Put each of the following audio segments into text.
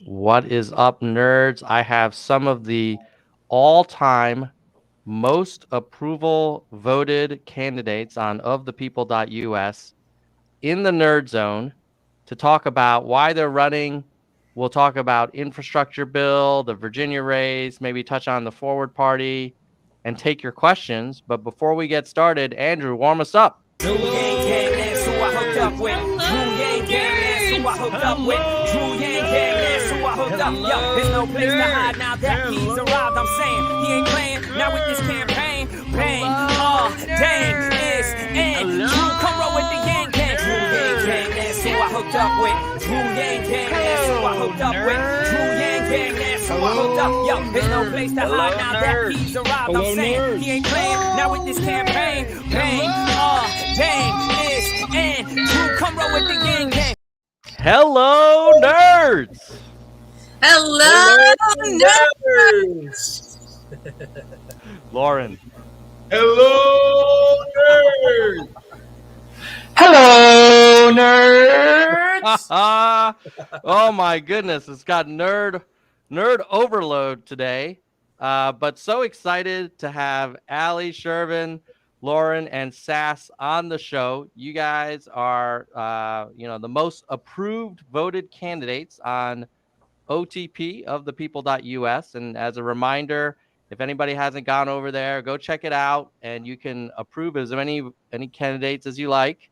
What is up, nerds? I have some of the all-time most approval voted candidates on ofthepeople.us in the nerd zone to talk about why they're running. We'll talk about infrastructure bill, the Virginia race, maybe touch on the forward party and take your questions. But before we get started, Andrew, warm us up. There's no place to hide now that he's arrived. I'm saying he ain't playing now with this campaign. Bang, dang, it's and Drew, come roll with the gang gang. Drew gang gang, that's who I hooked up with. Drew gang gang, that's who I hooked up with. Drew gang gang, that's who I hooked up. Yo, there's no place to hide now that he's arrived. I'm saying he ain't playing now with this campaign. Bang, dang, it's and Drew, come roll with the gang gang. Hello, nerds. Hello, nerds! Lauren. Hello, nerds! Hello, nerds! Oh my goodness, it's got nerd overload today. But so excited to have Allie, Shervin, Lourin, and Sass on the show. You guys are the most approved voted candidates on OTP of the people.us. And as a reminder, if anybody hasn't gone over there, go check it out, and you can approve as many candidates as you like.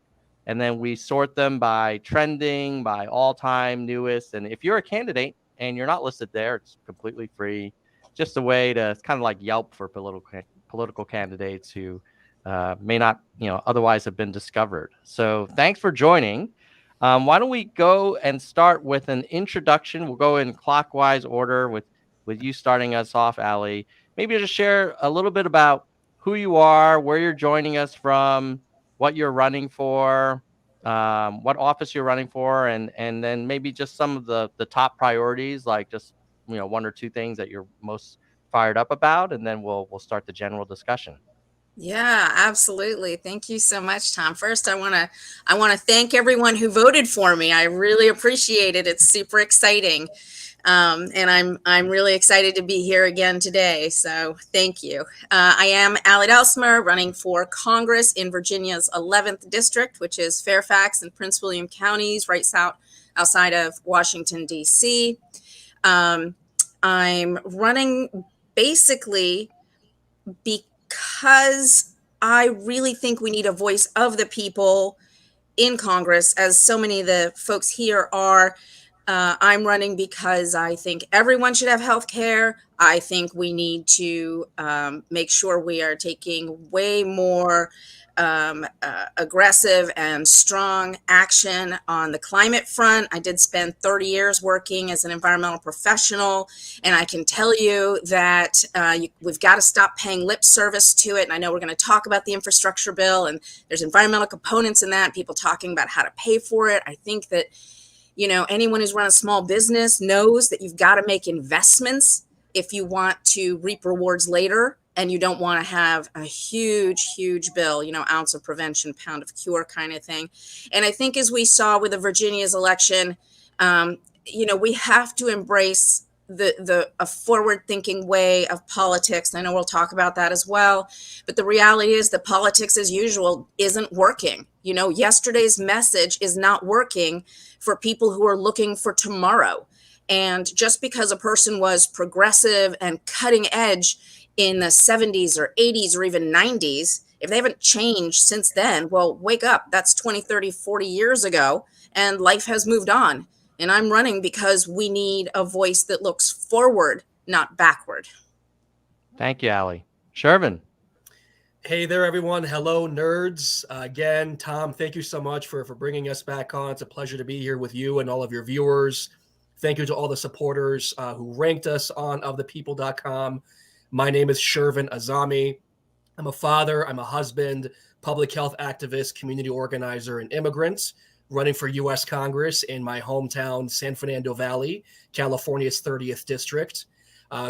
And then we sort them by trending, by all-time newest. And if you're a candidate and you're not listed there, it's completely free. Just a way to, it's kind of like Yelp for political candidates who may not, otherwise have been discovered. So thanks for joining. Why don't we go and start with an introduction? We'll go in clockwise order with you starting us off, Allie. Maybe just share a little bit about who you are, where you're joining us from, what you're running for, what office you're running for, and then maybe just some of the top priorities, like just one or two things that you're most fired up about, and then we'll start the general discussion. Yeah, absolutely. Thank you so much, Tom. First, I want to thank everyone who voted for me. I really appreciate it. It's super exciting. And I'm really excited to be here again today. So thank you. I am Allie Elsmer, running for Congress in Virginia's 11th district, which is Fairfax and Prince William counties, right outside of Washington, D.C. I'm running basically because I really think we need a voice of the people in Congress, as so many of the folks here are. I'm running because I think everyone should have health care. I think we need to make sure we are taking way more aggressive and strong action on the climate front. I did spend 30 years working as an environmental professional, and I can tell you that we've got to stop paying lip service to it. And I know we're going to talk about the infrastructure bill, and there's environmental components in that, people talking about how to pay for it. I think that anyone who's run a small business knows that you've got to make investments if you want to reap rewards later, and you don't want to have a huge bill, ounce of prevention, pound of cure kind of thing. And I think as we saw with the Virginia's election, we have to embrace a forward-thinking way of politics. I know we'll talk about that as well, but the reality is that politics as usual isn't working. Yesterday's message is not working for people who are looking for tomorrow. And just because a person was progressive and cutting edge in the 70s or 80s or even 90s, if they haven't changed since then, well, wake up. That's 20, 30, 40 years ago, and life has moved on. And I'm running because we need a voice that looks forward, not backward. Thank you, Allie. Shervin. Hey there, everyone. Hello, nerds. Again, Tom, thank you so much for bringing us back on. It's a pleasure to be here with you and all of your viewers. Thank you to all the supporters who ranked us on ofthepeople.com. My name is Shervin Azami. I'm a father, I'm a husband, public health activist, community organizer, and immigrant running for U.S. Congress in my hometown, San Fernando Valley, California's 30th district.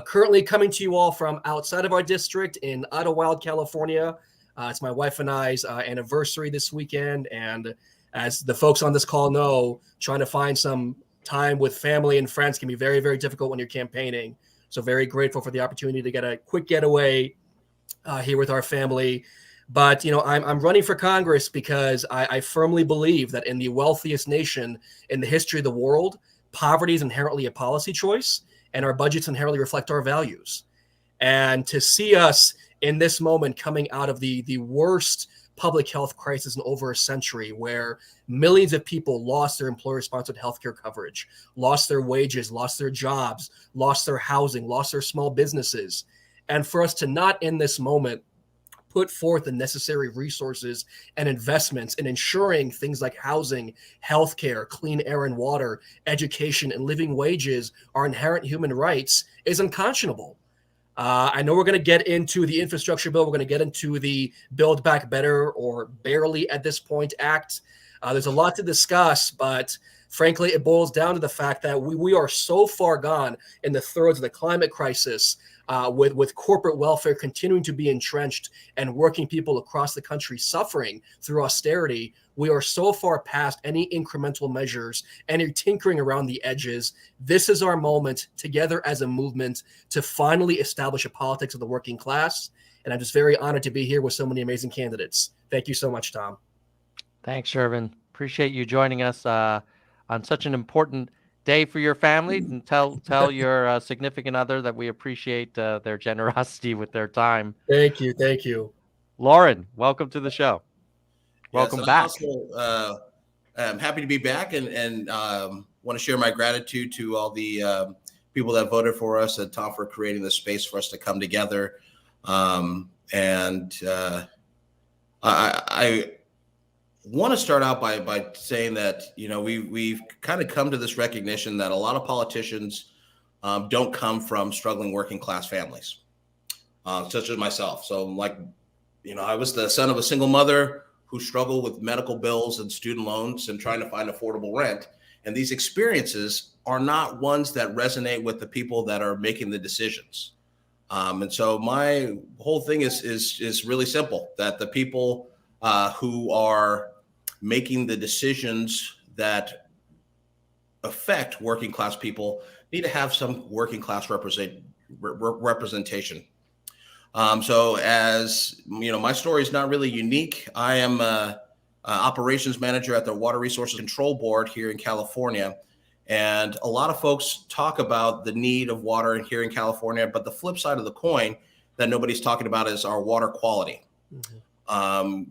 Currently coming to you all from outside of our district in Idlewild, California. It's my wife and I's anniversary this weekend. And as the folks on this call know, trying to find some time with family and friends can be very, very difficult when you're campaigning. So very grateful for the opportunity to get a quick getaway here with our family. But, you know, I'm running for Congress because I firmly believe that in the wealthiest nation in the history of the world, poverty is inherently a policy choice, and our budgets inherently reflect our values. And to see us in this moment coming out of the worst public health crisis in over a century, where millions of people lost their employer-sponsored healthcare coverage, lost their wages, lost their jobs, lost their housing, lost their small businesses. And for us to not in this moment put forth the necessary resources and investments in ensuring things like housing, healthcare, clean air and water, education, and living wages are inherent human rights is unconscionable. I know we're going to get into the infrastructure bill. We're going to get into the Build Back Better, or barely at this point, Act. There's a lot to discuss, but frankly, it boils down to the fact that we are so far gone in the throes of the climate crisis, with corporate welfare continuing to be entrenched and working people across the country suffering through austerity. We are so far past any incremental measures, any tinkering around the edges. This is our moment together as a movement to finally establish a politics of the working class. And I'm just very honored to be here with so many amazing candidates. Thank you so much, Tom. Thanks, Shervin. Appreciate you joining us on such an important day for your family, and tell your significant other that we appreciate their generosity with their time. Thank you. Thank you. Lourin, welcome to the show. Welcome back. I'm happy to be back, and want to share my gratitude to all the people that voted for us, and Tom for creating this space for us to come together. I want to start out by saying that, you know, we've kind of come to this recognition that a lot of politicians don't come from struggling working class families, such as myself. So, like, you know, I was the son of a single mother who struggled with medical bills and student loans and trying to find affordable rent. And these experiences are not ones that resonate with the people that are making the decisions. And so my whole thing is really simple, that the people who are making the decisions that affect working class people need to have some working class representation. So, as you know, my story is not really unique. I am a operations manager at the Water Resources Control Board here in California. And a lot of folks talk about the need of water here in California, but the flip side of the coin that nobody's talking about is our water quality. Mm-hmm.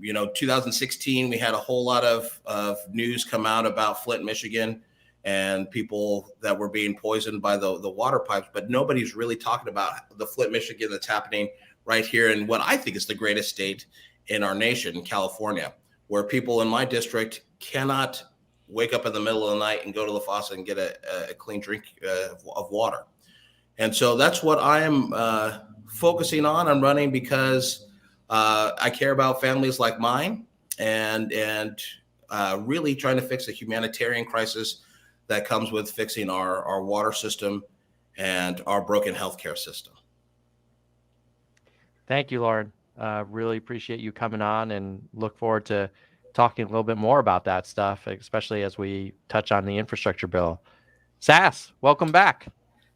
You know, 2016, we had a whole lot of news come out about Flint, Michigan, and people that were being poisoned by the water pipes, but nobody's really talking about the Flint, Michigan that's happening right here in what I think is the greatest state in our nation, California, where people in my district cannot wake up in the middle of the night and go to the faucet and get a clean drink of water. And so that's what I am focusing on. I'm running because I care about families like mine, and really trying to fix the humanitarian crisis that comes with fixing our water system and our broken healthcare system. Thank you, Lourin. Really appreciate you coming on, and look forward to talking a little bit more about that stuff, especially as we touch on the infrastructure bill. Sass, welcome back.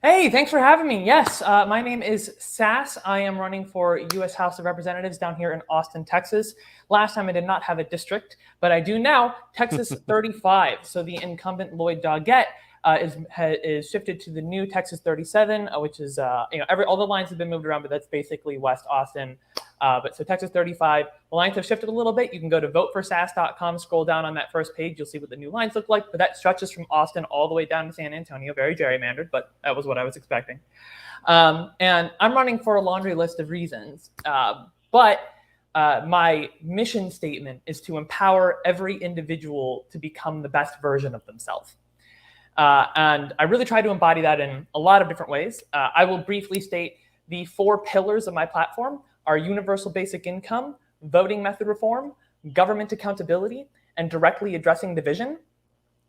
Hey, thanks for having me. Yes, my name is Sass. I am running for U.S. House of Representatives down here in Austin, Texas. Last time I did not have a district, but I do now. Texas 35. So the incumbent Lloyd Doggett is shifted to the new Texas 37, which is all the lines have been moved around, but that's basically West Austin. But so Texas 35, the lines have shifted a little bit. You can go to voteforsass.com, scroll down on that first page. You'll see what the new lines look like. But that stretches from Austin all the way down to San Antonio. Very gerrymandered, but that was what I was expecting. And I'm running for a laundry list of reasons. But my mission statement is to empower every individual to become the best version of themselves. And I really try to embody that in a lot of different ways. I will briefly state the 4 pillars of my platform are universal basic income, voting method reform, government accountability, and directly addressing division.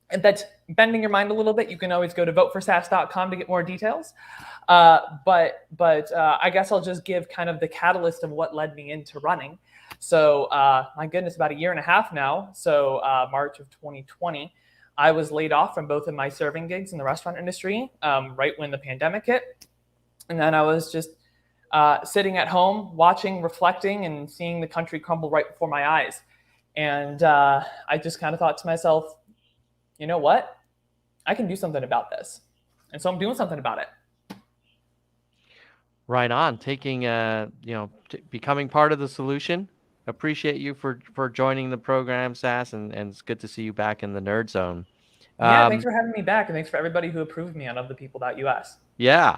And that's bending your mind a little bit. You can always go to voteforsass.com to get more details. But I guess I'll just give kind of the catalyst of what led me into running. So my goodness, about a year and a half now. So March of 2020. I was laid off from both of my serving gigs in the restaurant industry right when the pandemic hit. And then I was just sitting at home, watching, reflecting, and seeing the country crumble right before my eyes. And I just kind of thought to myself, you know what? I can do something about this. And so I'm doing something about it. Right on. Taking, becoming part of the solution. Appreciate you for joining the program, Sass, and it's good to see you back in the Nerd Zone. Yeah, thanks for having me back, and thanks for everybody who approved me on ofthepeople.us. Yeah.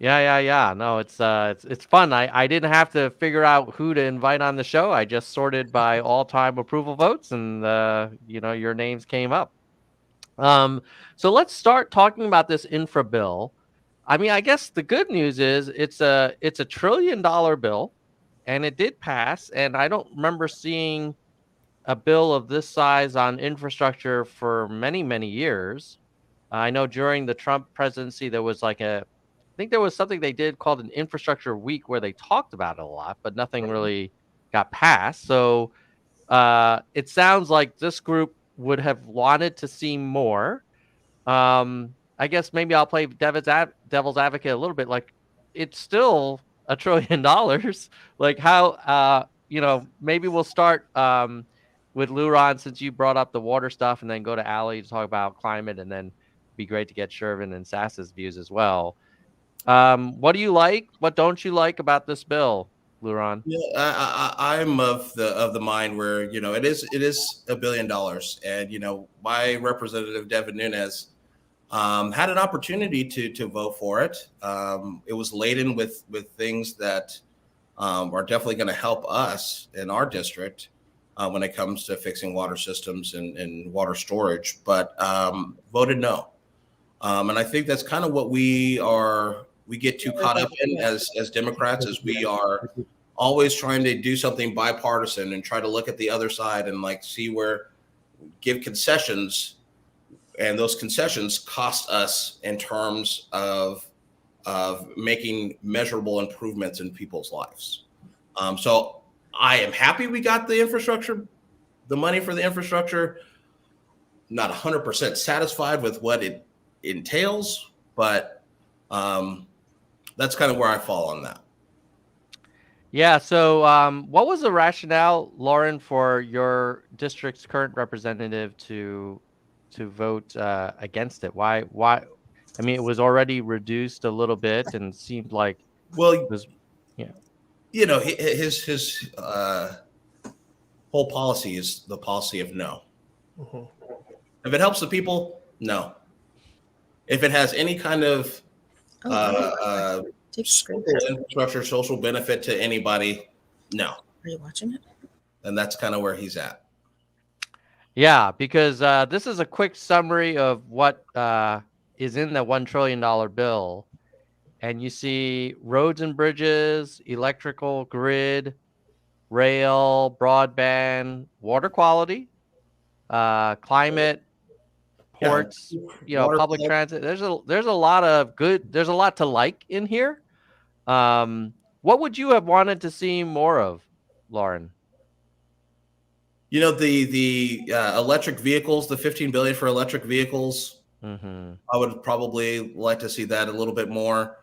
No, it's fun. I didn't have to figure out who to invite on the show. I just sorted by all-time approval votes, and your names came up. So let's start talking about this infra bill. I mean, I guess the good news is it's a $1 trillion bill, and it did pass. And I don't remember seeing a bill of this size on infrastructure for many, many years. I know during the Trump presidency, there was I think there was something they did called an infrastructure week where they talked about it a lot, but nothing really got passed. So it sounds like this group would have wanted to see more. I guess maybe I'll play devil's advocate a little bit. Like, it's still $1 trillion. Like, how, maybe we'll start with Lourin, since you brought up the water stuff, and then go to Allie to talk about climate, and then be great to get Shervin and Sass's views as well. What do you like? What don't you like about this bill, Lourin? Yeah, I'm of the mind where it is $1 billion, and my representative Devin Nunes had an opportunity to vote for it. It was laden with things that are definitely going to help us in our district when it comes to fixing water systems and water storage, but voted no. And I think that's kind of what we get too caught up in as Democrats, as we are always trying to do something bipartisan and try to look at the other side and see where give concessions, and those concessions cost us in terms of making measurable improvements in people's lives. So I am happy we got the money for the infrastructure. Not 100% satisfied with what it entails, but that's kind of where I fall on that. Yeah. So what was the rationale, Lourin, for your district's current representative to vote against it? Why? I mean, it was already reduced a little bit, and seemed like it was, his whole policy is the policy of no. Mm-hmm. If it helps the people, no. If it has any kind of infrastructure, social benefit to anybody, no. Are you watching it? And that's kind of where he's at. Yeah, because this is a quick summary of what is in the $1 trillion bill. And you see roads and bridges, electrical grid, rail, broadband, water quality, climate, ports, public transit. There's a lot of good. There's a lot to like in here. What would you have wanted to see more of, Lourin? The electric vehicles, the $15 billion for electric vehicles. Mm-hmm. I would probably like to see that a little bit more.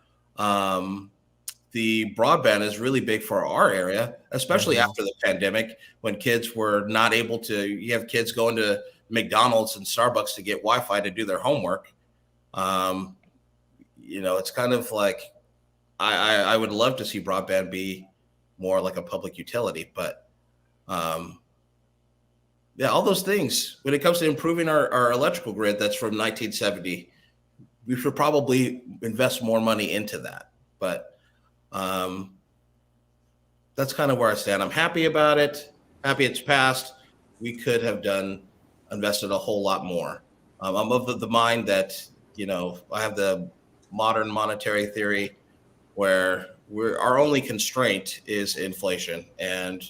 The broadband is really big for our area, especially after the pandemic, when kids were not able to. You have kids going to McDonald's and Starbucks to get Wi-Fi to do their homework. It's kind of like I would love to see broadband be more like a public utility, but all those things. When it comes to improving our electrical grid, that's from 1970, we should probably invest more money into that. But that's kind of where I stand. I'm happy about it. Happy it's passed. We could have invested a whole lot more. I'm of the mind that, I have the modern monetary theory where our only constraint is inflation, and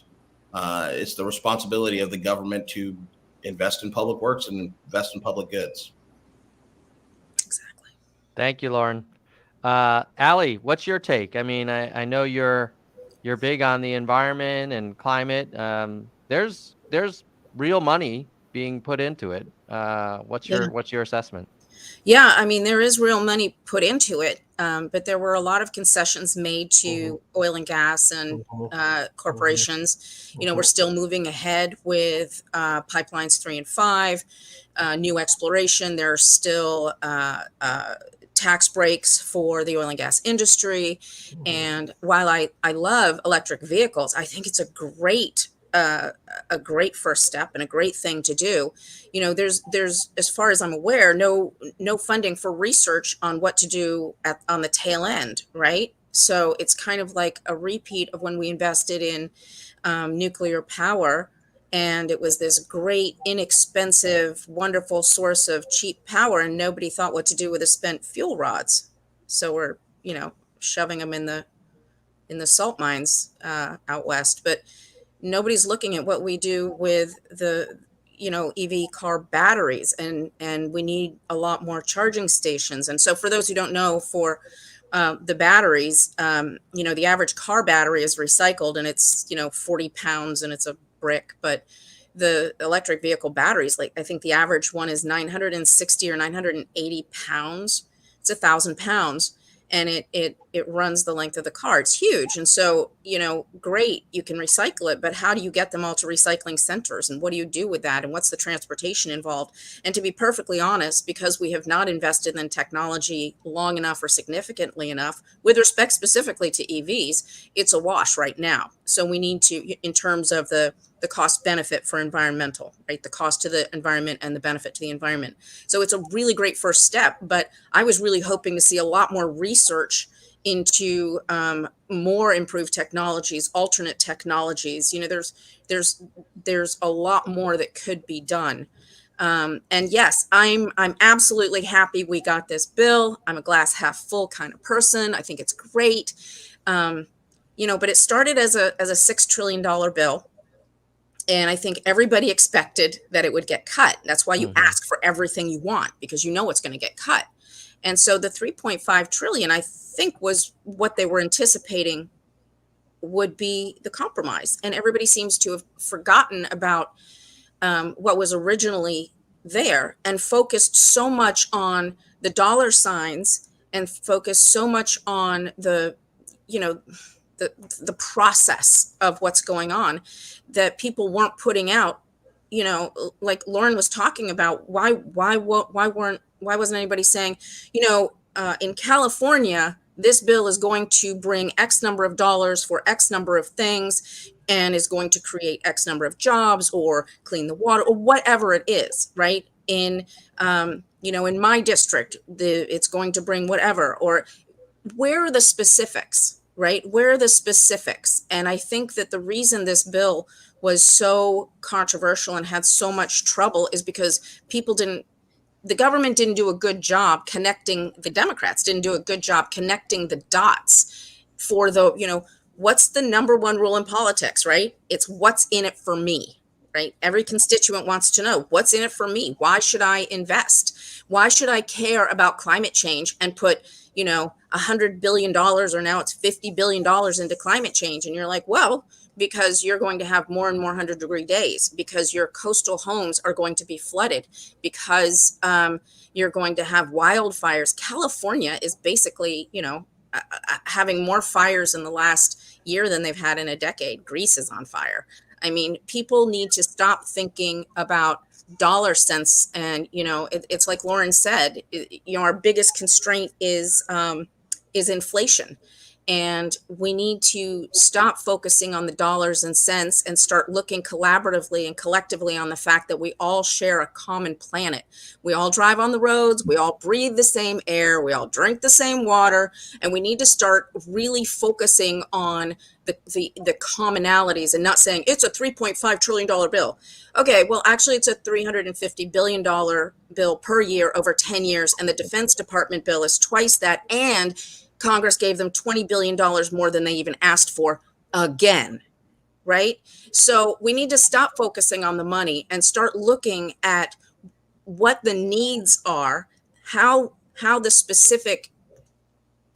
it's the responsibility of the government to invest in public works and invest in public goods. Exactly. Thank you, Lourin. Allie, what's your take? I mean, I know you're big on the environment and climate. There's real money being put into it. What's Yeah. your assessment? Yeah, I mean, there is real money put into it, but there were a lot of concessions made to oil and gas and corporations. You know, we're still moving ahead with pipelines 3 and 5, new exploration. There are still tax breaks for the oil and gas industry. And while I love electric vehicles, I think it's a great first step and a great thing to do. You know, there's as far as I'm aware, no funding for research on what to do on the tail end, right? So it's kind of like a repeat of when we invested in nuclear power, and it was this great, inexpensive, wonderful source of cheap power, and nobody thought what to do with the spent fuel rods. So we're, you know, shoving them in the salt mines out west, but nobody's looking at what we do with the, you know, EV car batteries, and we need a lot more charging stations. And so for those who don't know, for the batteries, you know, the average car battery is recycled, and it's, you know, 40 pounds and it's a brick, but the electric vehicle batteries, like I think the average one is 960 or 980 pounds. It's 1,000 pounds. And it runs the length of the car. It's huge. And so, you know, great, you can recycle it, but how do you get them all to recycling centers? And what do you do with that? And what's the transportation involved? And to be perfectly honest, because we have not invested in technology long enough or significantly enough with respect specifically to EVs, it's a wash right now. So we need to, in terms of the cost benefit for environmental, right? The cost to the environment and the benefit to the environment. So it's a really great first step, but I was really hoping to see a lot more research into more improved technologies, alternate technologies. You know, there's a lot more that could be done. And yes, I'm absolutely happy we got this bill. I'm a glass half full kind of person. I think it's great. You know, but it started as a $6 trillion bill. And I think everybody expected that it would get cut. That's why you ask for everything you want, because you know it's going to get cut. And so the 3.5 trillion, I think, was what they were anticipating would be the compromise. And everybody seems to have forgotten about what was originally there and focused so much on the dollar signs and focused so much on the, you know, the process of what's going on, that people weren't putting out, you know, like Lourin was talking about, why wasn't anybody saying, you know, in California, this bill is going to bring X number of dollars for X number of things and is going to create X number of jobs or clean the water or whatever it is, right? In, you know, in my district, it's going to bring whatever, or where are the specifics? Right? Where are the specifics? And I think that the reason this bill was so controversial and had so much trouble is because the government didn't do a good job connecting, the Democrats didn't do a good job connecting the dots for the, you know, what's the number one rule in politics, right? It's what's in it for me, right? Every constituent wants to know what's in it for me. Why should I invest? Why should I care about climate change and put, you know, $100 billion, or now it's $50 billion into climate change? And you're like, well, because you're going to have more and more 100-degree days, because your coastal homes are going to be flooded, because you're going to have wildfires. California is basically, you know, having more fires in the last year than they've had in a decade. Greece is on fire. I mean, people need to stop thinking about dollar cents. And, you know, it's like Lourin said, you know, our biggest constraint is inflation. And we need to stop focusing on the dollars and cents and start looking collaboratively and collectively on the fact that we all share a common planet. We all drive on the roads. We all breathe the same air. We all drink the same water. And we need to start really focusing on the commonalities and not saying it's a $3.5 trillion bill. Okay, well, actually, it's a $350 billion bill per year over 10 years. And the Defense Department bill is twice that. And Congress gave them $20 billion more than they even asked for again, right? So we need to stop focusing on the money and start looking at what the needs are, how the specific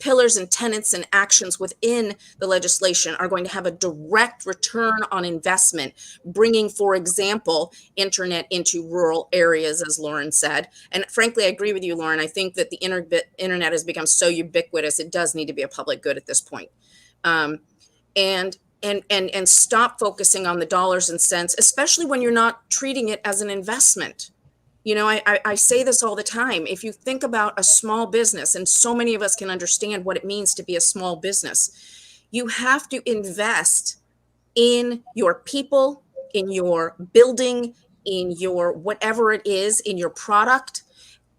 pillars and tenets and actions within the legislation are going to have a direct return on investment, bringing, for example, internet into rural areas, as Lourin said. And frankly, I agree with you, Lourin. I think that the internet has become so ubiquitous, it does need to be a public good at this point. And stop focusing on the dollars and cents, especially when you're not treating it as an investment. You know, I say this all the time. If you think about a small business, and so many of us can understand what it means to be a small business, you have to invest in your people, in your building, in your whatever it is, in your product,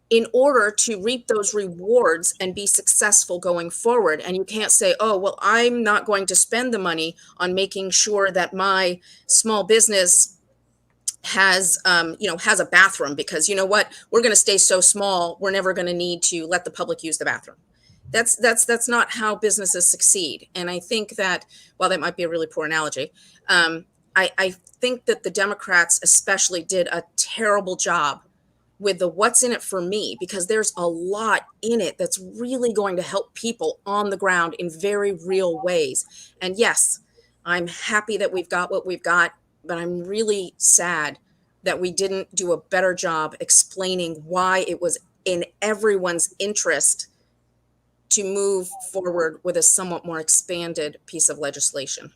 in order to reap those rewards and be successful going forward. And you can't say, oh, well, I'm not going to spend the money on making sure that my small business has a bathroom, because you know what, we're going to stay so small, we're never going to need to let the public use the bathroom. That's not how businesses succeed. And I think that, while that might be a really poor analogy, I think that the Democrats especially did a terrible job with the what's in it for me, because there's a lot in it that's really going to help people on the ground in very real ways. And yes, I'm happy that we've got what we've got, but I'm really sad that we didn't do a better job explaining why it was in everyone's interest to move forward with a somewhat more expanded piece of legislation.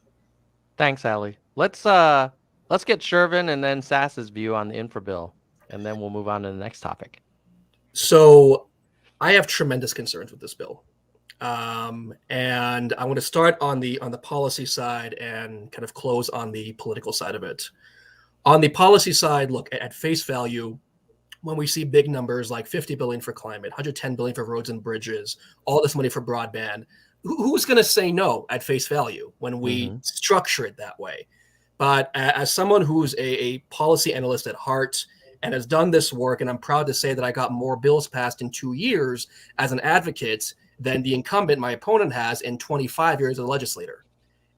Thanks, Allie. Let's get Shervin and then Sass's view on the infra bill, and then we'll move on to the next topic. So I have tremendous concerns with this bill. And I want to start on the policy side and kind of close on the political side of it. On the policy side, look, at face value, when we see big numbers like 50 billion for climate, 110 billion for roads and bridges, all this money for broadband, who's going to say no at face value when we structure it that way? But as someone who's a policy analyst at heart and has done this work, and I'm proud to say that I got more bills passed in 2 years as an advocate than the incumbent, my opponent, has in 25 years as a legislator.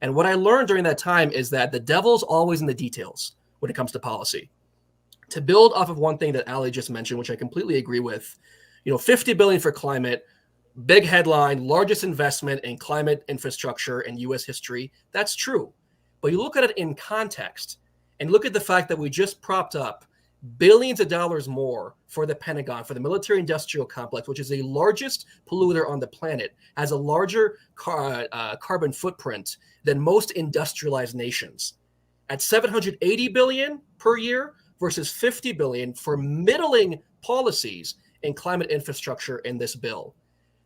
And what I learned during that time is that the devil's always in the details when it comes to policy. To build off of one thing that Ali just mentioned, which I completely agree with, 50 billion for climate, big headline, largest investment in climate infrastructure in U.S. history. That's true. But you look at it in context and look at the fact that we just propped up billions of dollars more for the Pentagon, for the military industrial complex, which is the largest polluter on the planet, has a larger carbon footprint than most industrialized nations. At 780 billion per year versus 50 billion for middling policies in climate infrastructure in this bill.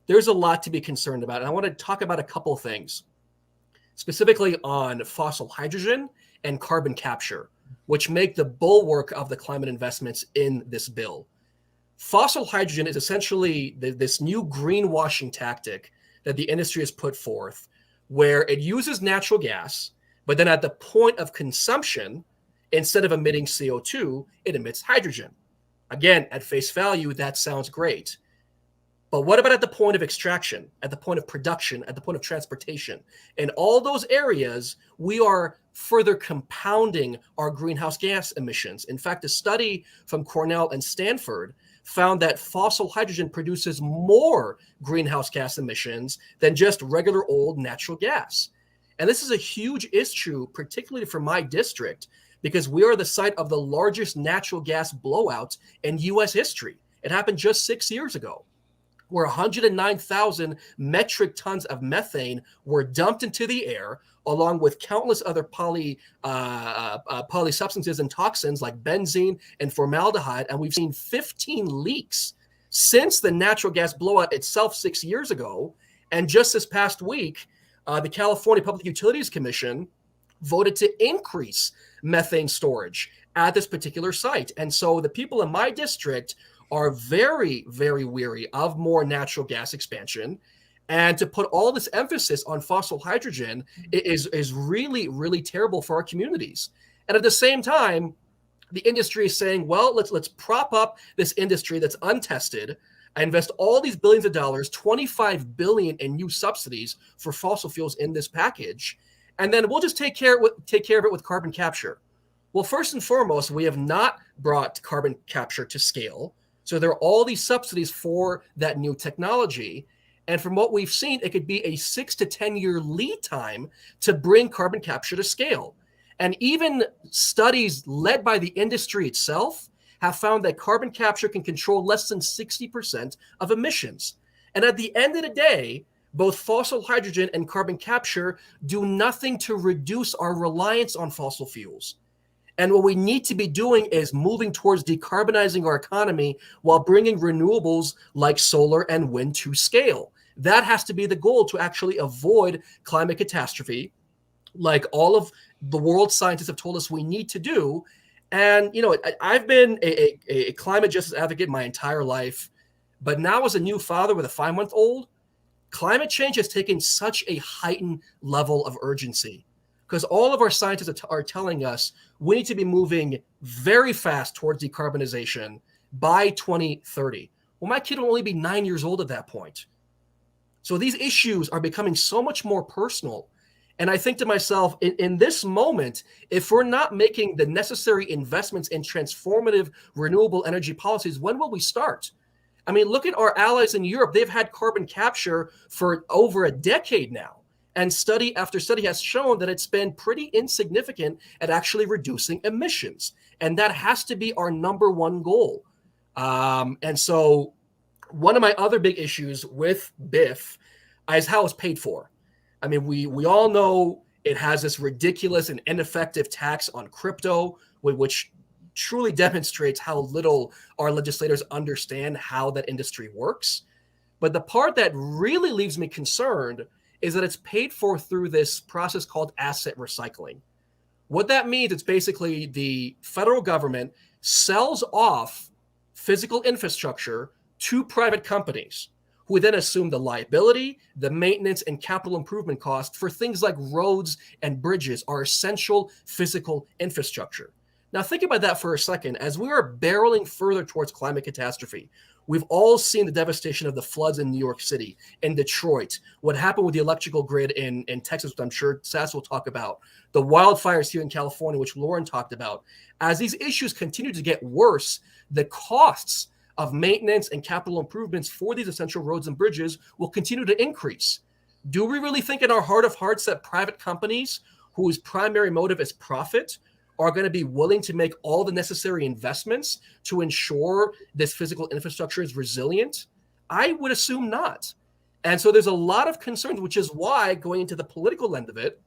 There's a lot to be concerned about. And I want to talk about a couple things, specifically on fossil hydrogen and carbon capture, which make the bulwark of the climate investments in this bill. Fossil hydrogen is essentially this new greenwashing tactic that the industry has put forth, where it uses natural gas, but then at the point of consumption, instead of emitting CO2, it emits hydrogen. Again, at face value, that sounds great. But what about at the point of extraction, at the point of production, at the point of transportation? In all those areas, we are further compounding our greenhouse gas emissions. In fact, a study from Cornell and Stanford found that fossil hydrogen produces more greenhouse gas emissions than just regular old natural gas. And this is a huge issue, particularly for my district, because we are the site of the largest natural gas blowout in U.S. history. It happened just 6 years ago, where 109,000 metric tons of methane were dumped into the air, along with countless other poly substances and toxins like benzene and formaldehyde. And we've seen 15 leaks since the natural gas blowout itself 6 years ago. And just this past week, the California Public Utilities Commission voted to increase methane storage at this particular site. And so the people in my district are very, very weary of more natural gas expansion. And to put all this emphasis on fossil hydrogen is really, really terrible for our communities. And at the same time, the industry is saying, well, let's prop up this industry that's untested. I invest all these billions of dollars, 25 billion in new subsidies for fossil fuels in this package, and then we'll just take care of it with carbon capture. Well, first and foremost, we have not brought carbon capture to scale. So there are all these subsidies for that new technology. And from what we've seen, it could be a 6 to 10 year lead time to bring carbon capture to scale. And even studies led by the industry itself have found that carbon capture can control less than 60% of emissions. And at the end of the day, both fossil hydrogen and carbon capture do nothing to reduce our reliance on fossil fuels. And what we need to be doing is moving towards decarbonizing our economy while bringing renewables like solar and wind to scale. That has to be the goal to actually avoid climate catastrophe, like all of the world scientists have told us we need to do. And, I've been a climate justice advocate my entire life, but now as a new father with a 5-month-old, climate change has taken such a heightened level of urgency because all of our scientists are telling us we need to be moving very fast towards decarbonization by 2030. Well, my kid will only be 9 years old at that point. So these issues are becoming so much more personal. And I think to myself, in this moment, if we're not making the necessary investments in transformative renewable energy policies, when will we start? I mean, look at our allies in Europe. They've had carbon capture for over a decade now. And study after study has shown that it's been pretty insignificant at actually reducing emissions. And that has to be our number one goal. And so one of my other big issues with BIF is how it's paid for. I mean, we all know it has this ridiculous and ineffective tax on crypto, which truly demonstrates how little our legislators understand how that industry works. But the part that really leaves me concerned is that it's paid for through this process called asset recycling. What that means, it's basically the federal government sells off physical infrastructure to private companies who then assume the liability, the maintenance, and capital improvement costs for things like roads and bridges, our essential physical infrastructure. Now think about that for a second. As we are barreling further towards climate catastrophe, we've all seen the devastation of the floods in New York City, in Detroit, what happened with the electrical grid in Texas, which I'm sure Sass will talk about, the wildfires here in California, which Lourin talked about. As these issues continue to get worse, the costs of maintenance and capital improvements for these essential roads and bridges will continue to increase. Do we really think in our heart of hearts that private companies whose primary motive is profit are going to be willing to make all the necessary investments to ensure this physical infrastructure is resilient? I would assume not. And so there's a lot of concerns, which is why, going into the political end of it,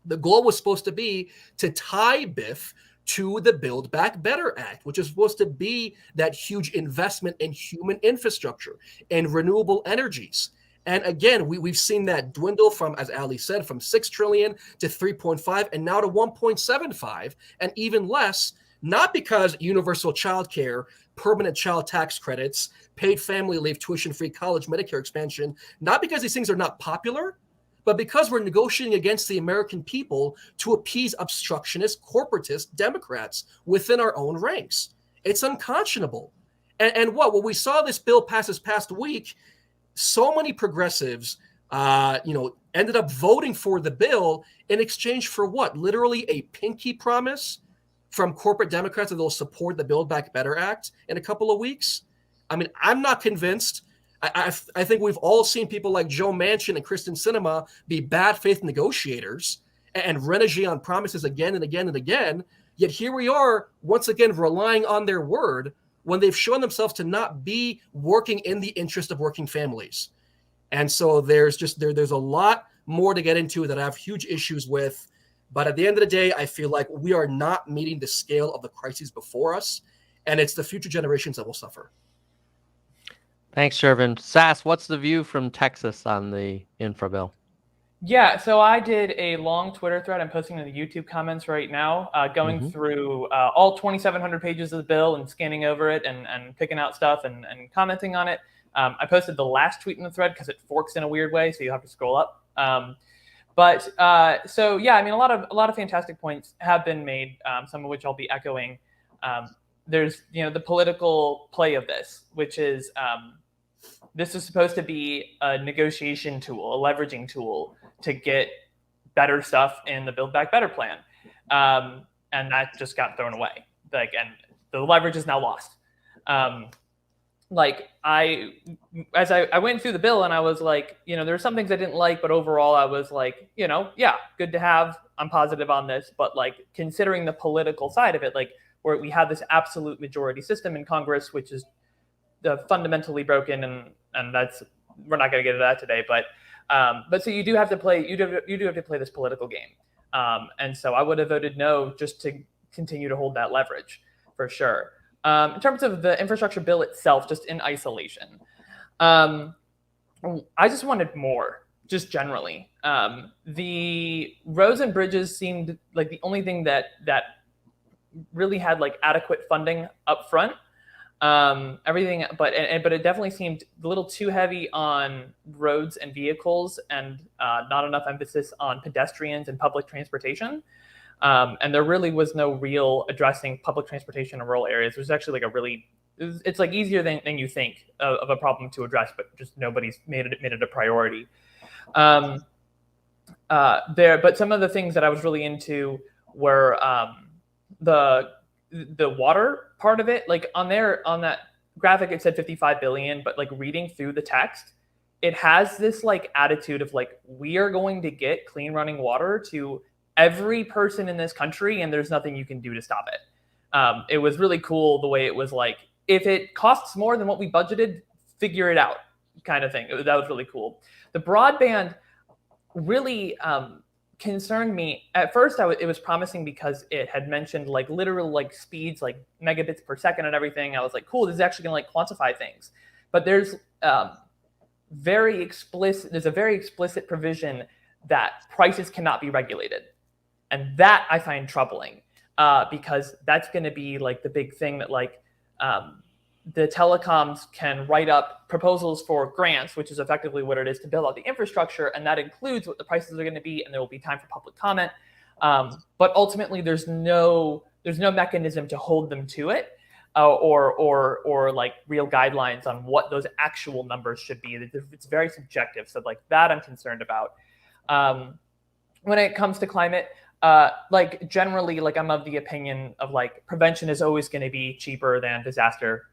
the goal was supposed to be to tie BIF to the Build Back Better Act, which is supposed to be that huge investment in human infrastructure and renewable energies. And again, we've seen that dwindle from, as Ali said, from 6 trillion to 3.5 and now to 1.75 and even less, not because universal child care, permanent child tax credits, paid family leave, tuition-free college, Medicare expansion, not because these things are not popular, but because we're negotiating against the American people to appease obstructionist, corporatist Democrats within our own ranks. It's unconscionable. And what we saw this bill pass this past week, so many progressives, ended up voting for the bill in exchange for what? Literally a pinky promise from corporate Democrats that they'll support the Build Back Better Act in a couple of weeks. I mean, I'm not convinced. I think we've all seen people like Joe Manchin and Kristen Sinema be bad faith negotiators and renege on promises again and again and again. Yet here we are, once again, relying on their word when they've shown themselves to not be working in the interest of working families. And so there's a lot more to get into that I have huge issues with. But at the end of the day, I feel like we are not meeting the scale of the crises before us, and it's the future generations that will suffer. Thanks, Shervin. Sass, what's the view from Texas on the infra bill? Yeah, so I did a long Twitter thread. I'm posting in the YouTube comments right now, going through all 2,700 pages of the bill and scanning over it and picking out stuff and commenting on it. I posted the last tweet in the thread because it forks in a weird way, so you have to scroll up. So yeah, I mean, a lot of fantastic points have been made, some of which I'll be echoing. There's the political play of this, which is this is supposed to be a negotiation tool, a leveraging tool to get better stuff in the Build Back Better plan, and that just got thrown away. And the leverage is now lost. like as I went through the bill and I was like, there were some things I didn't like, but overall I was like, yeah, good to have. I'm positive on this, but like considering the political side of it, like where we have this absolute majority system in Congress, which is fundamentally broken, and that's, we're not going to get into that today, but so you do have to play this political game, and so I would have voted no just to continue to hold that leverage for sure. In terms of the infrastructure bill itself, just in isolation, I just wanted more, just generally. The roads and bridges seemed like the only thing that really had like adequate funding up front. Everything, but it definitely seemed a little too heavy on roads and vehicles, and not enough emphasis on pedestrians and public transportation. And there really was no real addressing public transportation in rural areas. There's actually like it's like easier than you think of a problem to address, but just nobody's made it a priority. But some of the things that I was really into were the water part of it. Like on that graphic, it said 55 billion, but like reading through the text, it has this like attitude of like, we are going to get clean running water to every person in this country, and there's nothing you can do to stop it. It was really cool the way it was like, if it costs more than what we budgeted, figure it out kind of thing. That was really cool. The broadband really concerned me. At first, it was promising because it had mentioned like literal like speeds, like megabits per second and everything. I was like, cool, this is actually going to like quantify things. But there's a very explicit provision that prices cannot be regulated. And that I find troubling, because that's going to be like the big thing that like the telecoms can write up proposals for grants, which is effectively what it is to build out the infrastructure. And that includes what the prices are going to be. And there will be time for public comment. But ultimately, there's no mechanism to hold them to it, or like real guidelines on what those actual numbers should be. It's very subjective. So like that I'm concerned about. When it comes to climate, like generally, like I'm of the opinion of like prevention is always going to be cheaper than disaster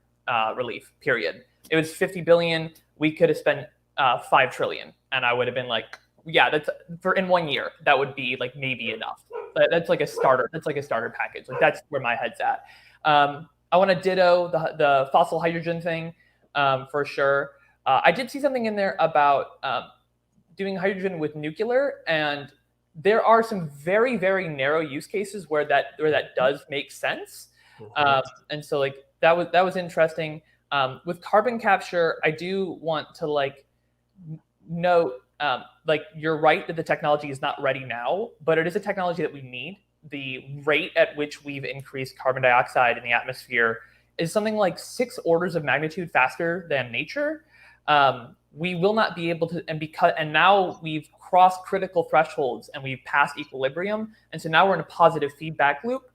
relief, period. It was 50 billion. We could have spent 5 trillion. And I would have been like, yeah, that's in 1 year, that would be like maybe enough. That's like a starter. That's like a starter package. Like that's where my head's at. I want to ditto the fossil hydrogen thing for sure. I did see something in there about doing hydrogen with nuclear, and there are some very, very narrow use cases where that does make sense. And so like that was interesting. With carbon capture, I do want to like note, like you're right that the technology is not ready now, but it is a technology that we need. The rate at which we've increased carbon dioxide in the atmosphere is something like 6 orders of magnitude faster than nature. We will not be able to, and now we've crossed critical thresholds and we've passed equilibrium. And so now we're in a positive feedback loop,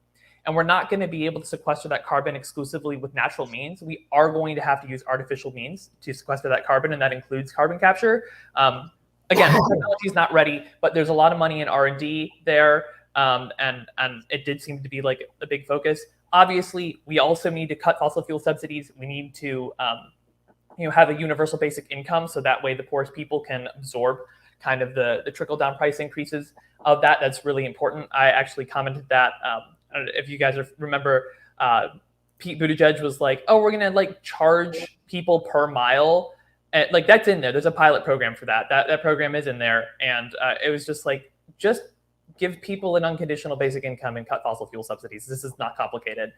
and we're not going to be able to sequester that carbon exclusively with natural means. We are going to have to use artificial means to sequester that carbon, and that includes carbon capture. Again, the technology is not ready, but there's a lot of money in R&D there. And it did seem to be like a big focus. Obviously, we also need to cut fossil fuel subsidies. We need to have a universal basic income, so that way the poorest people can absorb kind of the trickle down price increases of that. That's really important. I actually commented that. I don't know if you guys remember, Pete Buttigieg was like, "Oh, we're gonna like charge people per mile." And, like that's in there. There's a pilot program for that. That program is in there, and it was just like give people an unconditional basic income and cut fossil fuel subsidies. This is not complicated.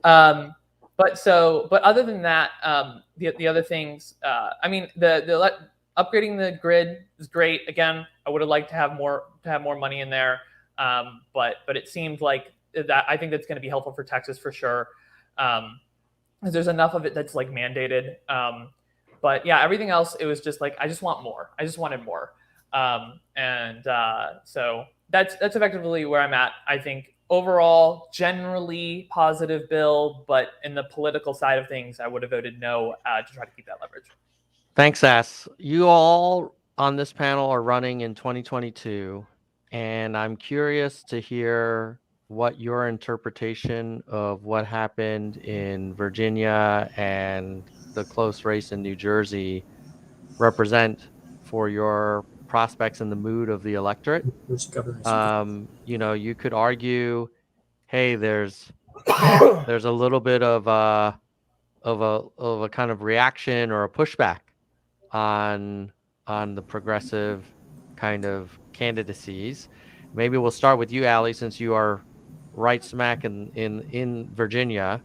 But other than that, the other things, I mean, the upgrading the grid is great. Again, I would have liked to have more money in there. But it seemed like that. I think that's going to be helpful for Texas for sure. Because there's enough of it that's like mandated. But yeah, everything else, it was just like, I just want more. I just wanted more. So that's effectively where I'm at. I think overall, generally positive bill, but in the political side of things, I would have voted no to try to keep that leverage. Thanks, Sass. You all on this panel are running in 2022, and I'm curious to hear what your interpretation of what happened in Virginia and the close race in New Jersey represent for your prospects and the mood of the electorate? You could argue, hey, there's a little bit of a kind of reaction or a pushback on the progressive kind of candidacies. Maybe we'll start with you, Allie, since you are right smack in Virginia.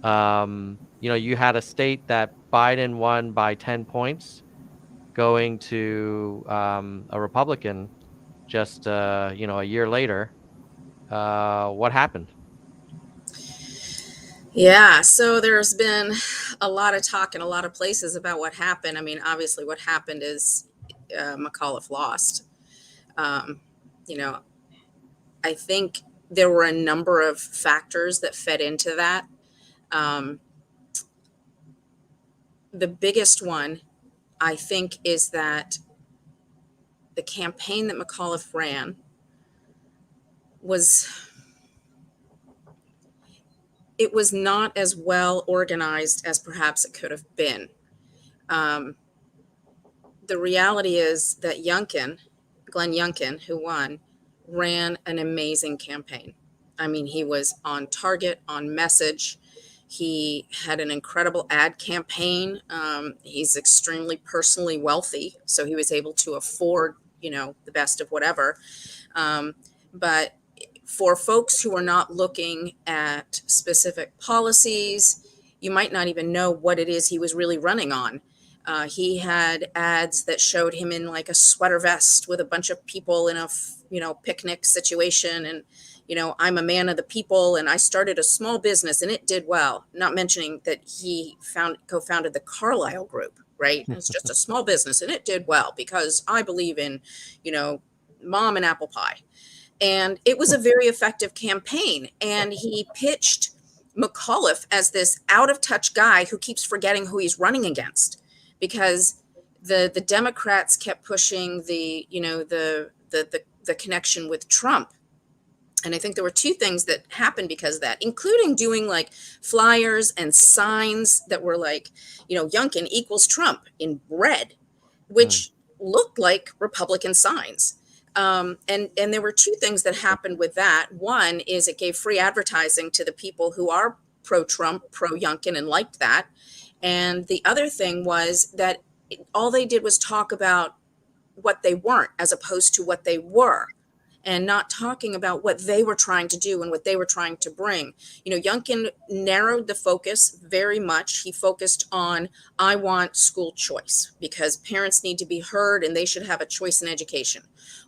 You had a state that Biden won by 10 points going to a Republican just a year later. What happened? Yeah, so there's been a lot of talk in a lot of places about what happened. I mean, obviously, what happened is McAuliffe lost. You know, I think there were a number of factors that fed into that. The biggest one, I think, is that the campaign that McAuliffe ran was not as well organized as perhaps it could have been. The reality is that Glenn Youngkin, who won, ran an amazing campaign. I mean, he was on target, on message. He had an incredible ad campaign. He's extremely personally wealthy, so he was able to afford, the best of whatever. But for folks who are not looking at specific policies, you might not even know what it is he was really running on. He had ads that showed him in like a sweater vest with a bunch of people in a, picnic situation. And, I'm a man of the people and I started a small business and it did well. Not mentioning that he co-founded the Carlyle Group, right? It's just a small business and it did well because I believe in, mom and apple pie. And it was a very effective campaign. And he pitched McAuliffe as this out of touch guy who keeps forgetting who he's running against, because the Democrats kept pushing the connection with Trump. And I think there were two things that happened because of that, including doing like flyers and signs that were like, Youngkin equals Trump in red, which looked like Republican signs. And there were two things that happened with that. One is it gave free advertising to the people who are pro-Trump, pro-Youngkin, and liked that. And the other thing was that all they did was talk about what they weren't as opposed to what they were, and not talking about what they were trying to do and what they were trying to bring. Youngkin narrowed the focus very much. He focused on, I want school choice because parents need to be heard and they should have a choice in education.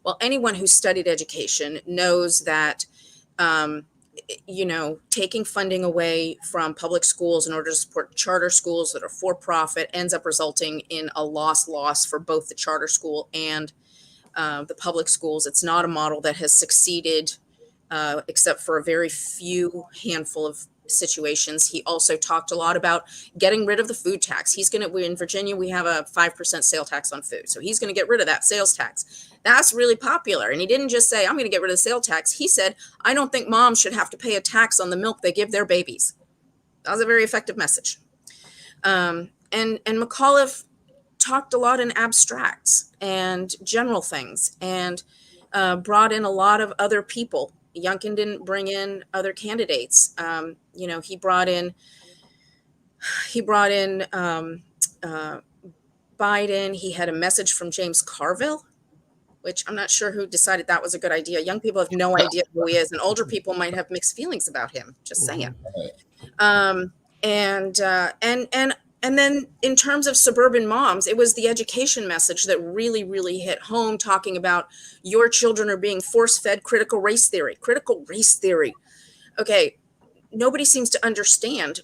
Well, anyone who studied education knows that, taking funding away from public schools in order to support charter schools that are for profit ends up resulting in a loss for both the charter school and the public schools. It's not a model that has succeeded except for a very few handful of situations. He also talked a lot about getting rid of the food tax. In Virginia, we have a 5% sales tax on food. So he's going to get rid of that sales tax. That's really popular. And he didn't just say, I'm going to get rid of the sales tax. He said, I don't think moms should have to pay a tax on the milk they give their babies. That was a very effective message. And McAuliffe talked a lot in abstracts and general things and brought in a lot of other people. Youngkin didn't bring in other candidates. He brought in Biden. He had a message from James Carville, which I'm not sure who decided that was a good idea. Young people have no idea who he is, and older people might have mixed feelings about him. Just saying. And then in terms of suburban moms, it was the education message that really, really hit home, talking about your children are being force-fed critical race theory. Critical race theory. Okay, nobody seems to understand.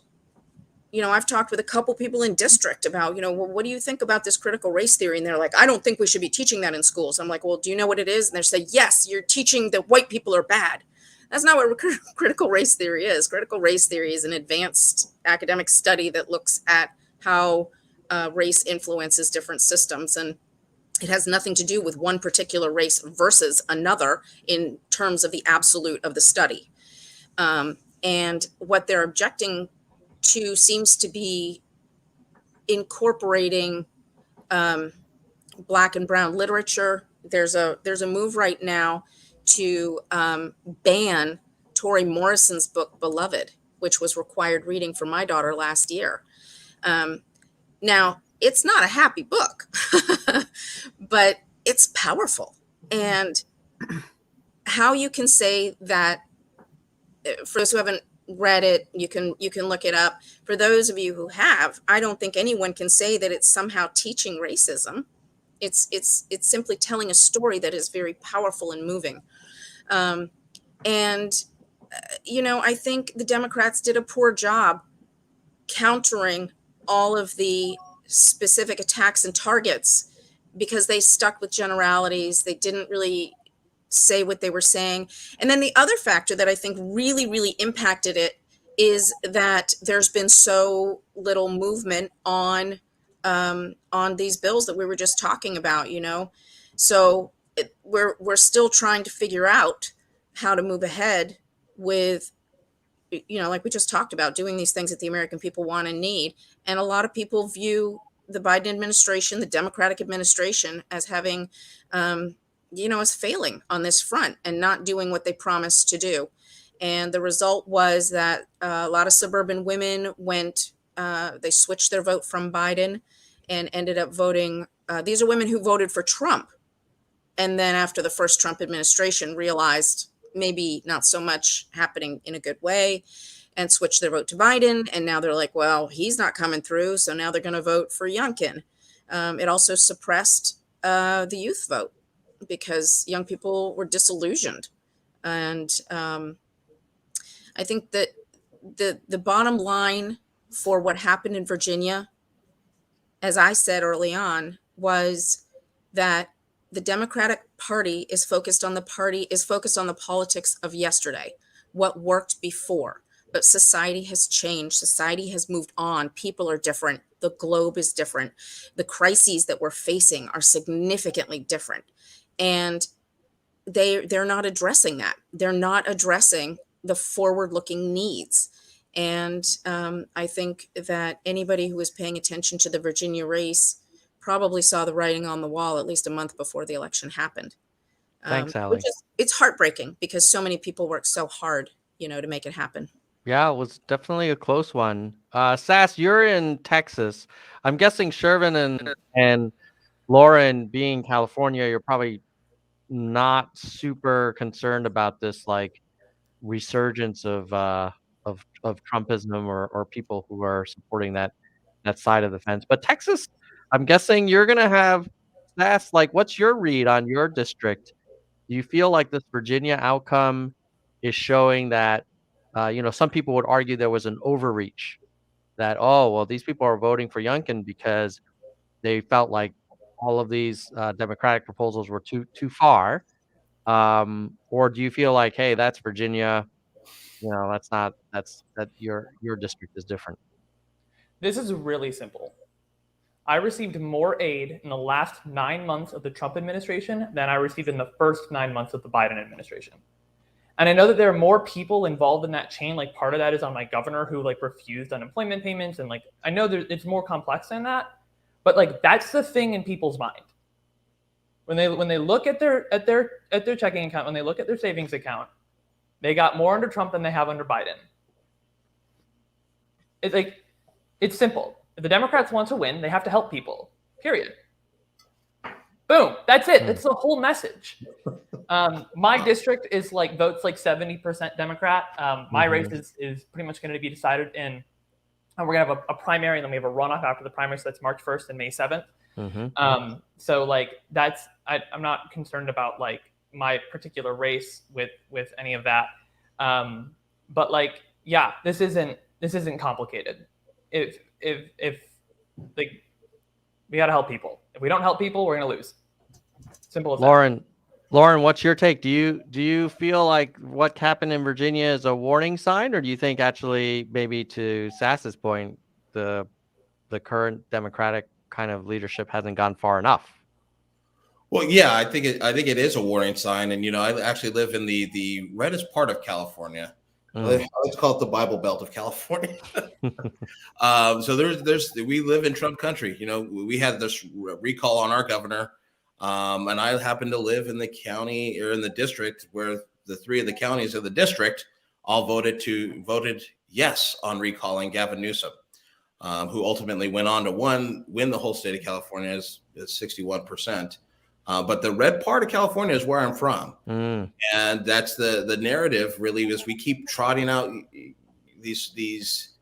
I've talked with a couple people in district about, well, what do you think about this critical race theory? And they're like, I don't think we should be teaching that in schools. I'm like, well, do you know what it is? And they say, yes, you're teaching that white people are bad. That's not what critical race theory is. Critical race theory is an advanced academic study that looks at how race influences different systems. And it has nothing to do with one particular race versus another in terms of the absolute of the study. And what they're objecting to seems to be incorporating Black and brown literature. There's a move right now to ban Toni Morrison's book Beloved, which was required reading for my daughter last year. Now, it's not a happy book, but it's powerful. And how you can say that, for those who haven't read it, you can look it up. For those of you who have, I don't think anyone can say that it's somehow teaching racism. It's simply telling a story that is very powerful and moving. I think the Democrats did a poor job countering all of the specific attacks and targets because they stuck with generalities. They didn't really say what they were saying. And then the other factor that I think really, really impacted it is that there's been so little movement on these bills that we were just talking about, So we're still trying to figure out how to move ahead with, like we just talked about, doing these things that the American people want and need. And a lot of people view the Biden administration, the Democratic administration, as having, as failing on this front and not doing what they promised to do. And the result was that a lot of suburban women they switched their vote from Biden and ended up voting. These are women who voted for Trump. And then after the first Trump administration realized maybe not so much happening in a good way and switched their vote to Biden. And now they're like, well, he's not coming through. So now they're going to vote for Youngkin. It also suppressed the youth vote because young people were disillusioned. And I think that the bottom line for what happened in Virginia, as I said early on, was that the Democratic Party is focused on the politics of yesterday, what worked before. But society has changed. Society has moved on. People are different. The globe is different. The crises that we're facing are significantly different. And they're not addressing that. They're not addressing the forward-looking needs. And I think that anybody who was paying attention to the Virginia race probably saw the writing on the wall at least a month before the election happened. Thanks, Allie. It's heartbreaking because so many people worked so hard, to make it happen. Yeah, it was definitely a close one. Sass, you're in Texas. I'm guessing Shervin and Lourin, being California, you're probably not super concerned about this resurgence of Trumpism or people who are supporting that side of the fence. But Texas, I'm guessing you're gonna have Sass. What's your read on your district? Do you feel like this Virginia outcome is showing that some people would argue there was an overreach, that these people are voting for Youngkin because they felt like all of these Democratic proposals were too far, or do you feel like, hey, that's Virginia, that your district is different? This is really simple. I received more aid in the last 9 months of the Trump administration than I received in the first 9 months of the Biden administration. And I know that there are more people involved in that chain. Part of that is on my governor who refused unemployment payments. And I know it's more complex than that, but that's the thing in people's mind. When they look at their checking account, when they look at their savings account, they got more under Trump than they have under Biden. It's simple. If the Democrats want to win, they have to help people, period. Boom. That's it. That's the whole message. My district is votes 70% Democrat. My race is pretty much going to be decided and we're going to have a primary and then we have a runoff after the primary. So that's March 1st and May 7th. So that's, I'm not concerned about my particular race with any of that. But this isn't complicated. If we got to help people. If we don't help people, we're going to lose. Simple as that. Lourin, what's your take? Do you feel like what happened in Virginia is a warning sign, or do you think actually, maybe to Sass's point, the current Democratic kind of leadership hasn't gone far enough? Well, yeah, I think it is a warning sign, and I actually live in the reddest part of California, Let's call it the Bible Belt of California. So we live in Trump country. You know, we had this recall on our governor, and I happen to live in the county or in the district where the three of the counties of the district all voted yes on recalling Gavin Newsom, who ultimately went on to win the whole state of California as 61%. But the red part of California is where I'm from. And that's the narrative really, is we keep trotting out these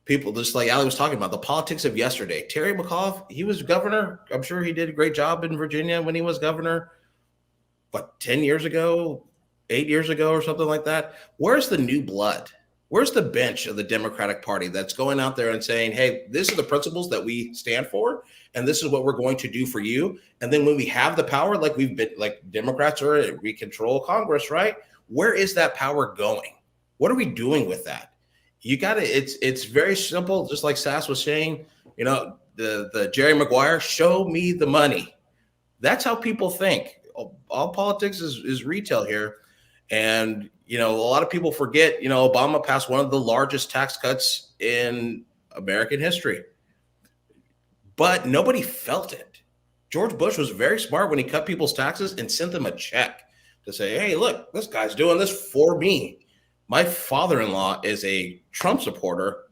people, just like Ali was talking about, the politics of yesterday. Terry McAuliffe, he was governor. I'm sure he did a great job in Virginia when he was governor. But 10 years ago, 8 years ago or something like that, where's the new blood? Where's the bench of the Democratic Party that's going out there and saying, hey, these are the principles that we stand for, and this is what we're going to do for you. And then when we have the power, like we've been, like Democrats are, we control Congress, right? Where is that power going? What are we doing with that? You got to, it's very simple. Just like Sass was saying, you know, the Jerry Maguire, show me the money. That's how people think. All politics is retail here. And, you know, a lot of people forget, you know, Obama passed one of the largest tax cuts in American history, but nobody felt it. George Bush was very smart when he cut people's taxes and sent them a check to say, hey, look, this guy's doing this for me. My father-in-law is a Trump supporter,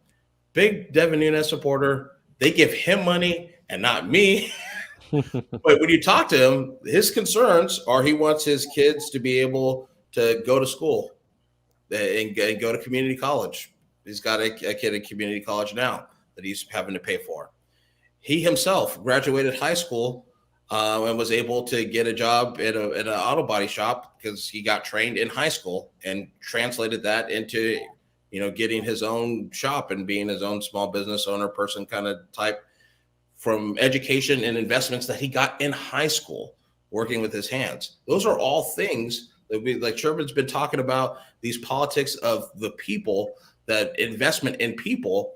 big Devin Nunes supporter. They give him money and not me. But when you talk to him, his concerns are he wants his kids to be able to go to school and go to community college. He's got a kid at community college now that he's having to pay for. He himself graduated high school and was able to get a job at an auto body shop because he got trained in high school and translated that into, you know, getting his own shop and being his own small business owner person kind of type, from education and investments that he got in high school, working with his hands. Those are all things that we, like Shervin's been talking about, these politics of the people, that investment in people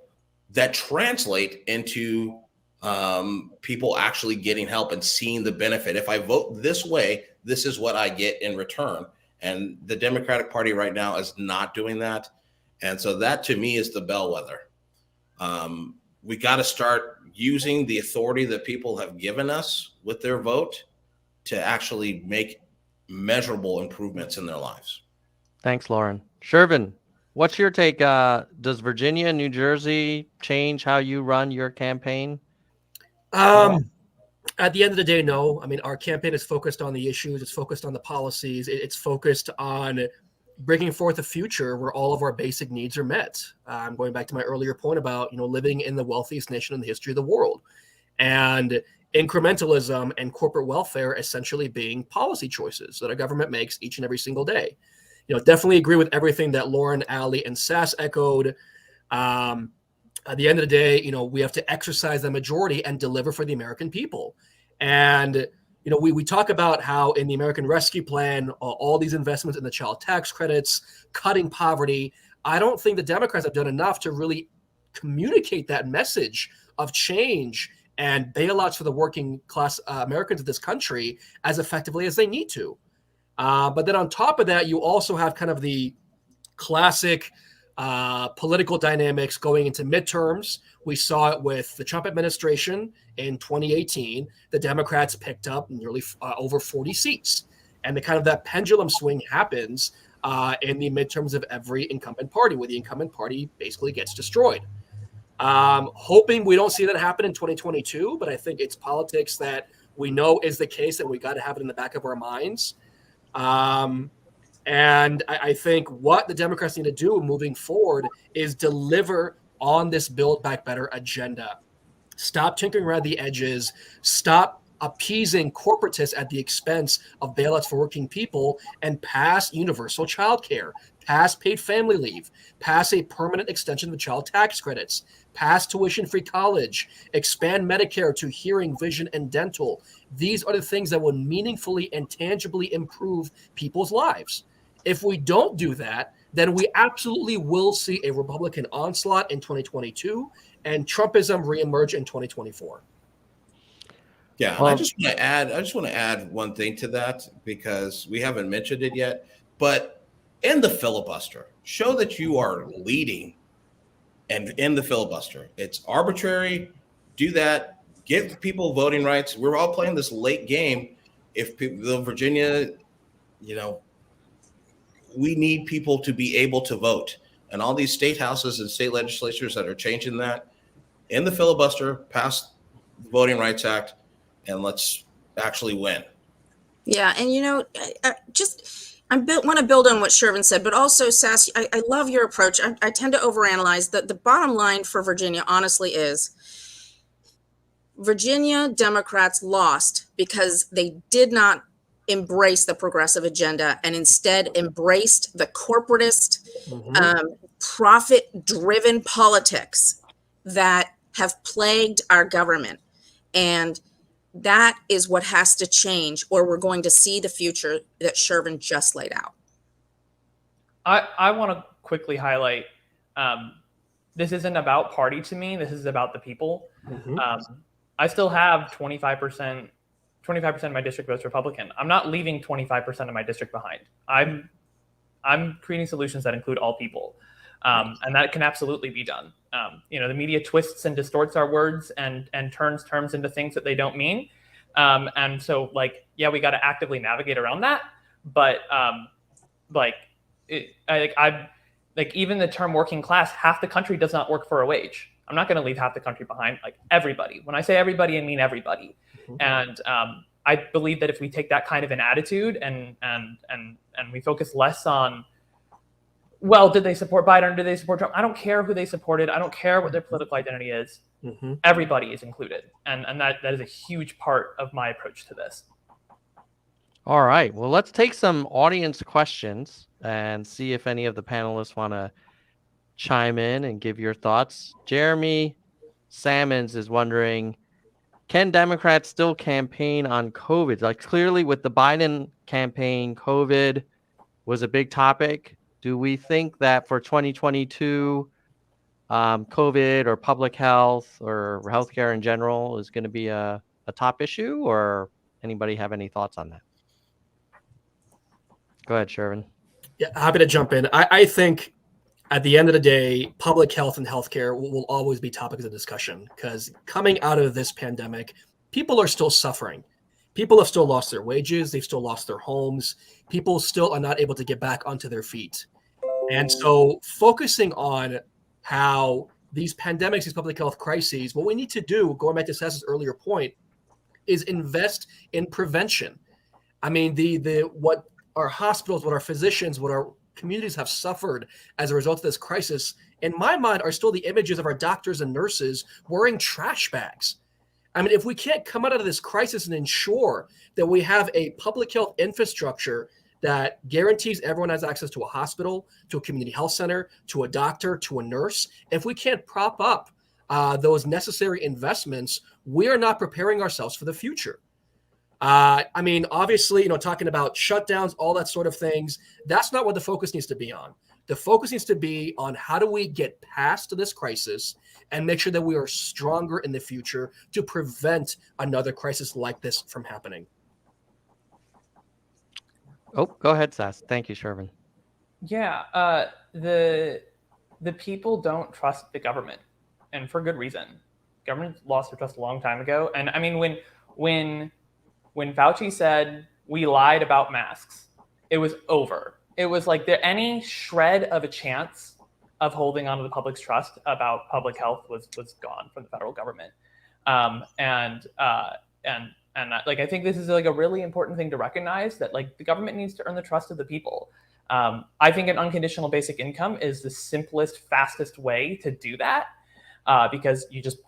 that translate into people actually getting help and seeing the benefit. If I vote this way, this is what I get in return. And the Democratic Party right now is not doing that. And so that to me is the bellwether. We got to start using the authority that people have given us with their vote to actually make measurable improvements in their lives. Thanks, Lourin. Shervin, what's your take? Does Virginia and New Jersey change how you run your campaign? At the end of the day, no. I mean, our campaign is focused on the issues. It's focused on the policies. It's focused on bringing forth a future where all of our basic needs are met. I'm going back to my earlier point about, you know, living in the wealthiest nation in the history of the world, and incrementalism and corporate welfare essentially being policy choices that our government makes each and every single day. You know, definitely agree with everything that Lourin, Ali, and Sass echoed. At the end of the day, you know, we have to exercise the majority and deliver for the American people. And, you know, we talk about how in the American Rescue Plan, all these investments in the child tax credits, cutting poverty. I don't think the Democrats have done enough to really communicate that message of change and bailouts for the working class Americans of this country as effectively as they need to. But then on top of that, you also have kind of the classic political dynamics going into midterms. We saw it with the Trump administration in 2018. The Democrats picked up nearly over 40 seats. And the kind of that pendulum swing happens in the midterms of every incumbent party, where the incumbent party basically gets destroyed. Hoping we don't see that happen in 2022, but I think it's politics that we know is the case, that we got to have it in the back of our minds. And I think what the Democrats need to do moving forward is deliver on this Build Back Better agenda. Stop tinkering around the edges. Stop appeasing corporatists at the expense of bailouts for working people, and pass universal child care, pass paid family leave, pass a permanent extension of the child tax credits, pass tuition-free college, expand Medicare to hearing, vision, and dental. These are the things that will meaningfully and tangibly improve people's lives. If we don't do that, then we absolutely will see a Republican onslaught in 2022 and Trumpism reemerge in 2024. Yeah, well, I just want to add one thing to that, because we haven't mentioned it yet. But in the filibuster, show that you are leading and in the filibuster. It's arbitrary. Do that. Give people voting rights. We're all playing this late game. If people, Virginia, we need people to be able to vote. And all these state houses and state legislatures that are changing that, in the filibuster, pass the Voting Rights Act, and let's actually win. Yeah, and I want to build on what Shervin said, but also, Sass, I love your approach. I tend to overanalyze. The bottom line for Virginia, honestly, is Virginia Democrats lost because they did not embrace the progressive agenda and instead embraced the corporatist, profit-driven politics that have plagued our government. And that is what has to change, or we're going to see the future that Shervin just laid out. I want to quickly highlight, this isn't about party to me. This is about the people. I still have 25% of my district votes Republican. I'm not leaving 25% of my district behind. I'm creating solutions that include all people. And that can absolutely be done. The media twists and distorts our words and turns terms into things that they don't mean. And so, we got to actively navigate around that. But even the term working class, half the country does not work for a wage. I'm not going to leave half the country behind. Everybody. When I say everybody, I mean everybody. And I believe that if we take that kind of an attitude and we focus less on, well, did they support Biden or did they support Trump? I don't care who they supported. I don't care what their political identity is. Everybody is included. And that is a huge part of my approach to this. All right. Well, let's take some audience questions and see if any of the panelists want to chime in and give your thoughts. Jeremy Salmons is wondering, can Democrats still campaign on COVID? Clearly with the Biden campaign, COVID was a big topic. Do we think that for 2022, COVID or public health or healthcare in general is going to be a top issue, or anybody have any thoughts on that? Go ahead, Shervin. Yeah, happy to jump in. I think at the end of the day, public health and healthcare will always be topics of discussion, because coming out of this pandemic, people are still suffering. People have still lost their wages. They've still lost their homes. People still are not able to get back onto their feet. And so focusing on how these pandemics, these public health crises, what we need to do, going back to Sass's earlier point, is invest in prevention. I mean, what our hospitals, what our physicians, what our communities have suffered as a result of this crisis, in my mind, are still the images of our doctors and nurses wearing trash bags. I mean, if we can't come out of this crisis and ensure that we have a public health infrastructure that guarantees everyone has access to a hospital, to a community health center, to a doctor, to a nurse, if we can't prop up those necessary investments, we are not preparing ourselves for the future. I mean, obviously, talking about shutdowns, all that sort of things, that's not what the focus needs to be on. The focus needs to be on how do we get past this crisis and make sure that we are stronger in the future to prevent another crisis like this from happening. Oh, go ahead, Sass. Thank you, Shervin. Yeah, the people don't trust the government, and for good reason. Government lost their trust a long time ago. And I mean, when Fauci said we lied about masks, it was over. It was like any shred of a chance of holding on to the public's trust about public health was gone from the federal government. I think this is a really important thing to recognize, that the government needs to earn the trust of the people. I think an unconditional basic income is the simplest, fastest way to do that, because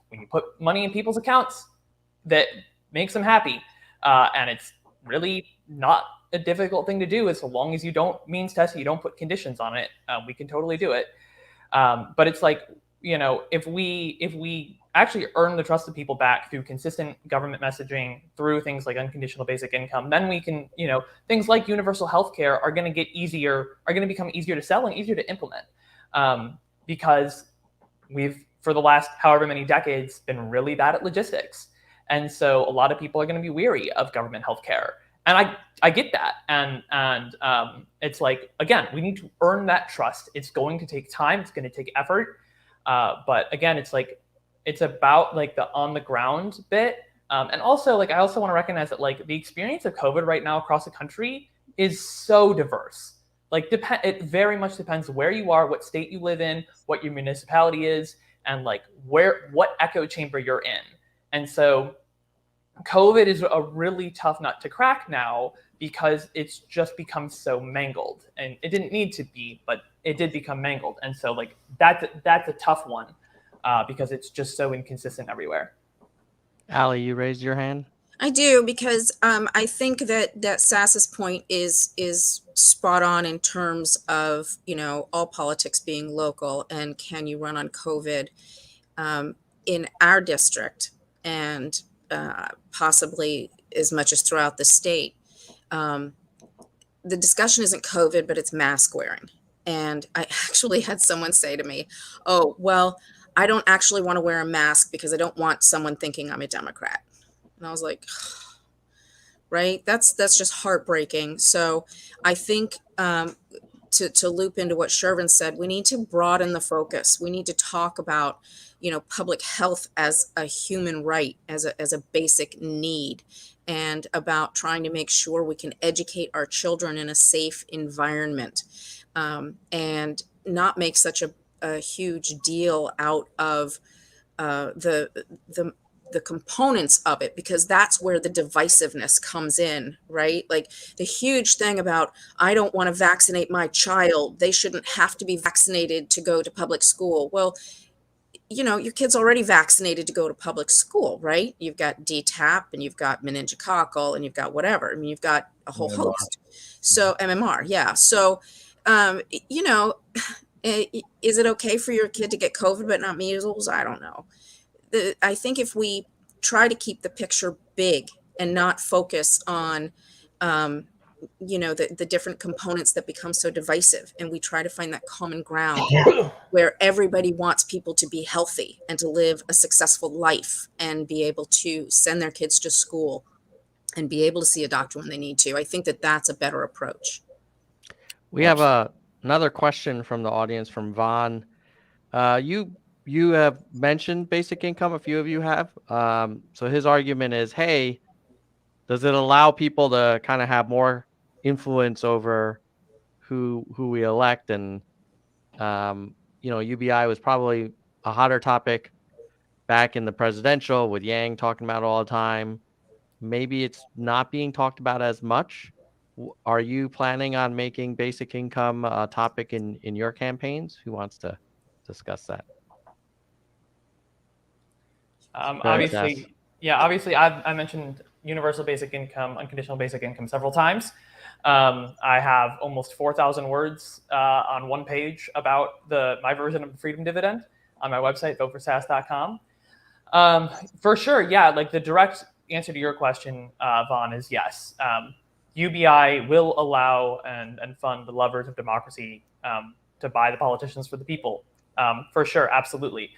when you put money in people's accounts, that makes them happy. And it's really not a difficult thing to do, as long as you don't means test it, you don't put conditions on it. We can totally do it. But it's if we actually earn the trust of people back through consistent government messaging, through things like unconditional basic income, then we can, things like universal health care are going to become easier to sell and easier to implement, because we've, for the last however many decades, been really bad at logistics. And so a lot of people are going to be weary of government health care. I get that. And it's like, again, we need to earn that trust. It's going to take time. It's going to take effort. But again, it's like, it's about like the on the ground bit. And also, like, I also want to recognize that like the experience of COVID right now across the country is so diverse. Like, it very much depends where you are, what state you live in, what your municipality is, and like what echo chamber you're in. And so COVID is a really tough nut to crack now because it's just become so mangled, and it didn't need to be, but it did become mangled. And so like that's a tough one because it's just so inconsistent everywhere. Allie, you raised your hand. I do, because I think that Sass's point is spot on in terms of, you know, all politics being local, and can you run on COVID in our district and possibly as much as throughout the state. The discussion isn't COVID, but it's mask wearing. And I actually had someone say to me, oh, well, I don't actually want to wear a mask because I don't want someone thinking I'm a Democrat. And I was like, right, that's just heartbreaking. So I think to loop into what Shervin said, we need to broaden the focus. We need to talk about, you know, public health as a human right, as a basic need, and about trying to make sure we can educate our children in a safe environment, and not make such a huge deal out of the components of it, because that's where the divisiveness comes in, right? Like the huge thing about, I don't want to vaccinate my child, they shouldn't have to be vaccinated to go to public school. Well, you know, your kid's already vaccinated to go to public school, right? You've got DTaP, and you've got meningococcal, and you've got whatever. I mean, you've got a whole host. So MMR, yeah. So, you know, is it okay for your kid to get COVID but not measles? I don't know. I think if we try to keep the picture big and not focus on, you know, the different components that become so divisive, and we try to find that common ground where everybody wants people to be healthy and to live a successful life and be able to send their kids to school and be able to see a doctor when they need to. I think that that's a better approach. We have another question from the audience from Vaughn. You have mentioned basic income, a few of you have. So his argument is, hey, does it allow people to kind of have more influence over who we elect? And, you know, UBI was probably a hotter topic back in the presidential, with Yang talking about it all the time. Maybe it's not being talked about as much. Are you planning on making basic income a topic in your campaigns? Who wants to discuss that? Obviously, I mentioned universal basic income, unconditional basic income several times. I have almost 4,000 words on one page about my version of the freedom dividend on my website, voteforsass.com. For sure, yeah, like the direct answer to your question, Vaughn, is yes. UBI will allow and fund the lovers of democracy to buy the politicians for the people. For sure, absolutely.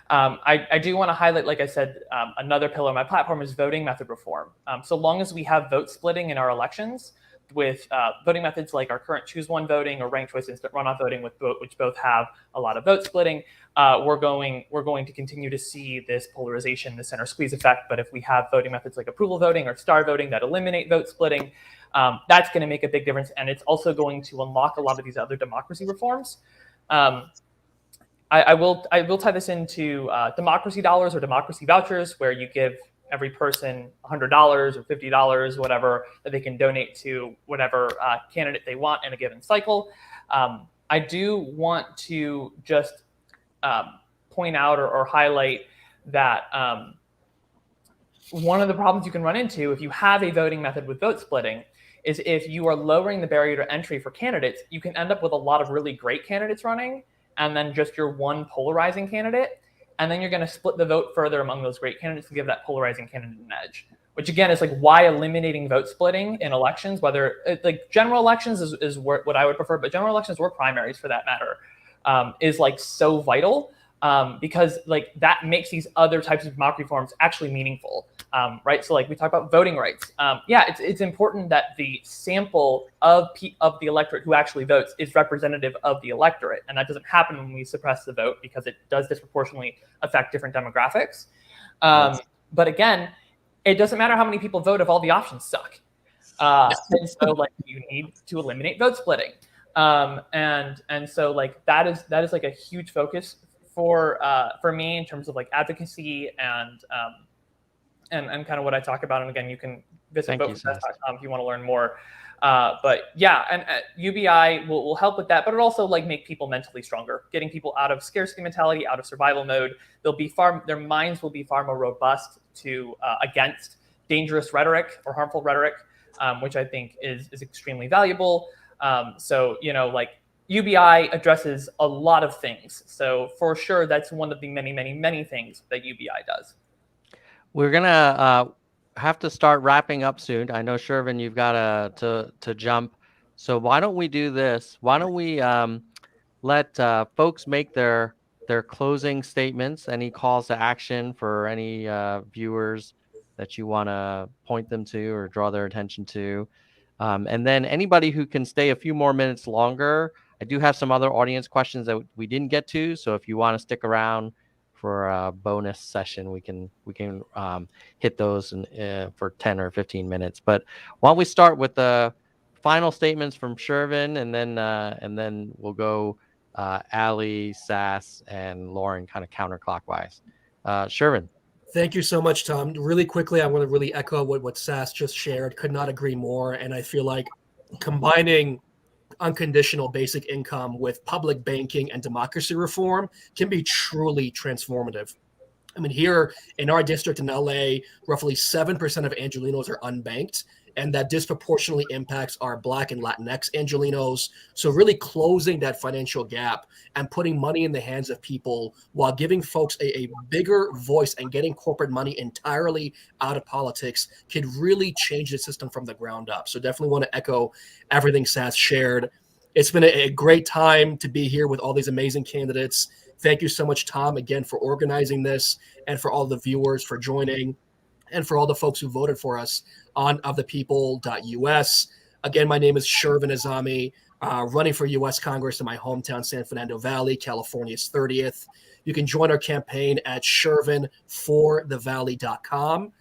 I do want to highlight, like I said, another pillar of my platform is voting method reform. So long as we have vote splitting in our elections with voting methods like our current choose one voting or ranked choice instant runoff voting, which both have a lot of vote splitting, we're going to continue to see this polarization, the center squeeze effect. But if we have voting methods like approval voting or star voting that eliminate vote splitting, that's going to make a big difference. And it's also going to unlock a lot of these other democracy reforms. I will tie this into democracy dollars or democracy vouchers, where you give every person $100 or $50, whatever, that they can donate to whatever candidate they want in a given cycle. I do want to just point out or highlight that one of the problems you can run into if you have a voting method with vote splitting is if you are lowering the barrier to entry for candidates, you can end up with a lot of really great candidates running, and then just your one polarizing candidate. And then you're going to split the vote further among those great candidates and give that polarizing candidate an edge, which again is like why eliminating vote splitting in elections, whether like general elections is what I would prefer, but general elections or primaries for that matter, is like so vital because like that makes these other types of democracy reforms actually meaningful. right? So like we talk about voting rights. It's important that the sample of the electorate who actually votes is representative of the electorate. And that doesn't happen when we suppress the vote because it does disproportionately affect different demographics. But again, it doesn't matter how many people vote if all the options suck. And so like you need to eliminate vote splitting. And so like that is like a huge focus for me in terms of like advocacy and kind of what I talk about. And again, you can visit voteforsass.com if you want to learn more. But yeah, and UBI will help with that, but it also like make people mentally stronger, getting people out of scarcity mentality, out of survival mode. Their minds will be far more robust to against dangerous rhetoric or harmful rhetoric, which I think is extremely valuable. So, like UBI addresses a lot of things. So for sure, that's one of the many, many, many things that UBI does. We're gonna have to start wrapping up soon. I know, Shervin, you've got to jump. So why don't we do this? Why don't we let folks make their closing statements, any calls to action for any viewers that you want to point them to or draw their attention to. And then anybody who can stay a few more minutes longer, I do have some other audience questions that we didn't get to. So if you want to stick around for a bonus session, we can hit those for 10 or 15 minutes. But why don't we start with the final statements from Shervin, and then we'll go Ali, Sass, and Lourin kind of counterclockwise. Shervin. Thank you so much, Tom. Really quickly, I want to really echo what Sass just shared. Could not agree more. And I feel like combining unconditional basic income with public banking and democracy reform can be truly transformative. I mean, here in our district in LA, roughly 7% of Angelenos are unbanked, and that disproportionately impacts our Black and Latinx Angelenos. So really closing that financial gap and putting money in the hands of people while giving folks a bigger voice and getting corporate money entirely out of politics could really change the system from the ground up. So definitely want to echo everything Sass shared. It's been a great time to be here with all these amazing candidates. Thank you so much, Tom, again, for organizing this, and for all the viewers for joining, and for all the folks who voted for us on ofthepeople.us. Again, my name is Shervin Azami, running for U.S. Congress in my hometown, San Fernando Valley, California's 30th. You can join our campaign at shervinforthevalley.com.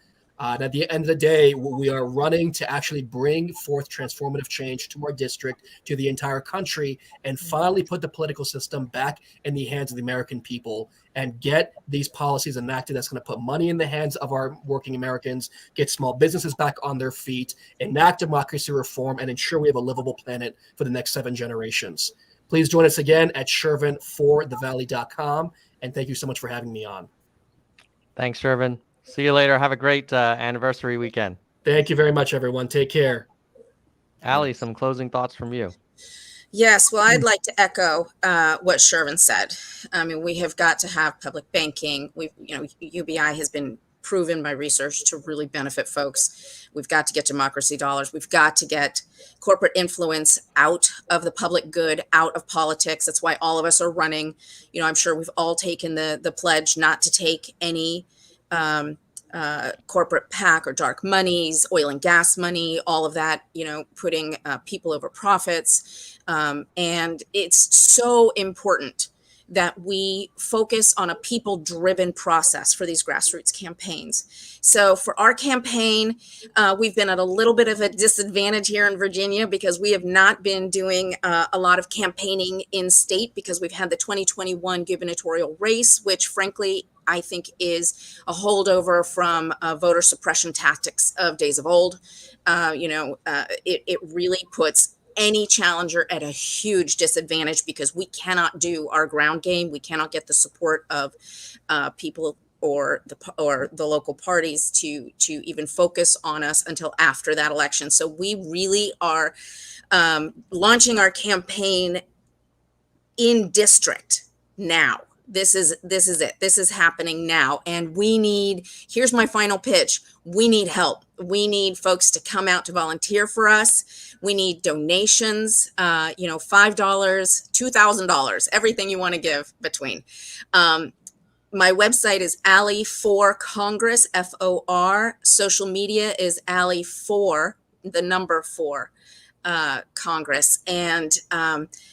And at the end of the day, we are running to actually bring forth transformative change to our district, to the entire country, and finally put the political system back in the hands of the American people and get these policies enacted that's going to put money in the hands of our working Americans, get small businesses back on their feet, enact democracy reform, and ensure we have a livable planet for the next 7 generations. Please join us again at shervinforthevalley.com. And thank you so much for having me on. Thanks, Shervin. See you later. Have a great anniversary weekend. Thank you very much, everyone. Take care. Ali, some closing thoughts from you. Yes, well, I'd like to echo what Shervin said. I mean, we have got to have public banking. UBI has been proven by research to really benefit folks. We've got to get democracy dollars. We've got to get corporate influence out of the public good, out of politics. That's why all of us are running. I'm sure we've all taken the pledge not to take any corporate PAC or dark monies, oil and gas money, all of that, putting people over profits. And it's so important that we focus on a people-driven process for these grassroots campaigns. So for our campaign, we've been at a little bit of a disadvantage here in Virginia because we have not been doing a lot of campaigning in state because we've had the 2021 gubernatorial race, which frankly, I think is a holdover from voter suppression tactics of days of old. It really puts any challenger at a huge disadvantage because we cannot do our ground game. We cannot get the support of people or the local parties to even focus on us until after that election. So we really are launching our campaign in district now. This is it. This is happening now. And here's my final pitch. We need help. We need folks to come out to volunteer for us. We need donations, $5, $2,000, everything you want to give between. My website is Alley for Congress, FOR. Social media is Alley for the number 4 Congress. And,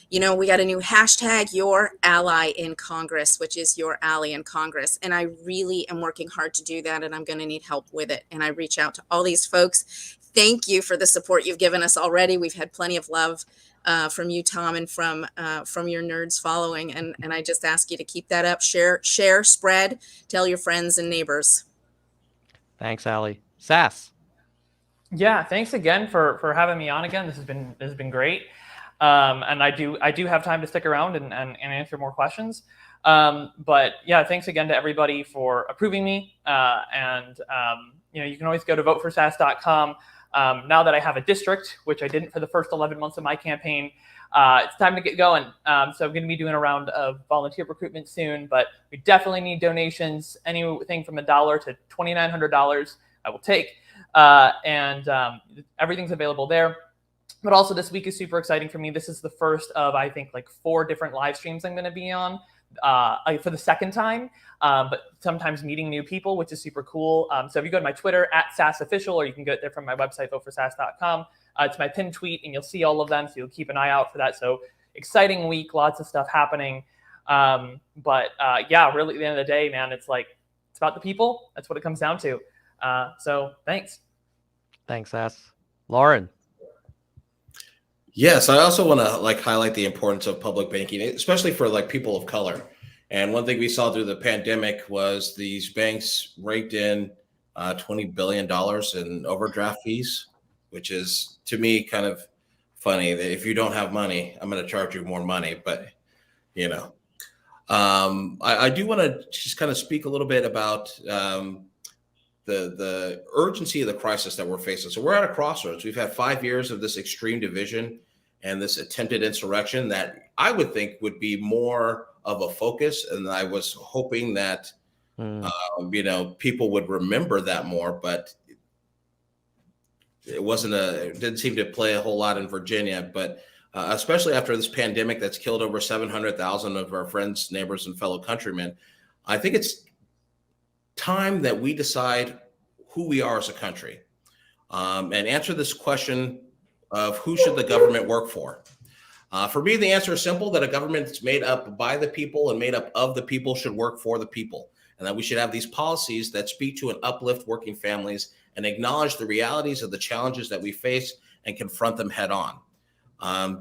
we got a new hashtag, Your Ally in Congress, which is Your Ally in Congress. And I really am working hard to do that, and I'm going to need help with it. And I reach out to all these folks. Thank you for the support you've given us already. We've had plenty of love from you, Tom, and from your nerds following. And I just ask you to keep that up. Share, spread, tell your friends and neighbors. Thanks, Allie. Sass. Yeah, thanks again for having me on again. This has been great. And I do have time to stick around and answer more questions. But yeah, thanks again to everybody for approving me. You can always go to voteforsass.com. Now that I have a district, which I didn't for the first 11 months of my campaign, it's time to get going. So I'm going to be doing a round of volunteer recruitment soon, but we definitely need donations. Anything from $1 to $2,900, I will take. Everything's available there. But also this week is super exciting for me. This is the first of, I think, like 4 different live streams I'm going to be on for the second time, but sometimes meeting new people, which is super cool. So if you go to my Twitter @SassOfficial, or you can get there from my website, voteforsass.com. It's my pinned tweet, and you'll see all of them. So you'll keep an eye out for that. So exciting week, lots of stuff happening. Really at the end of the day, man, it's about the people. That's what it comes down to. So thanks. Thanks, Sass. Lourin. Yes, I also want to highlight the importance of public banking, especially for people of color. And one thing we saw through the pandemic was these banks raked in $20 billion in overdraft fees, which is, to me, kind of funny that if you don't have money, I'm going to charge you more money. But, I do want to just kind of speak a little bit about the urgency of the crisis that we're facing. So we're at a crossroads. We've had 5 years of this extreme division and this attempted insurrection that I would think would be more of a focus. And I was hoping that, people would remember that more, but it didn't seem to play a whole lot in Virginia, but especially after this pandemic that's killed over 700,000 of our friends, neighbors, and fellow countrymen. I think it's time that we decide who we are as a country, and answer this question of who should the government work for. For me, the answer is simple: that a government that's made up by the people and made up of the people should work for the people, and that we should have these policies that speak to and uplift working families and acknowledge the realities of the challenges that we face and confront them head on.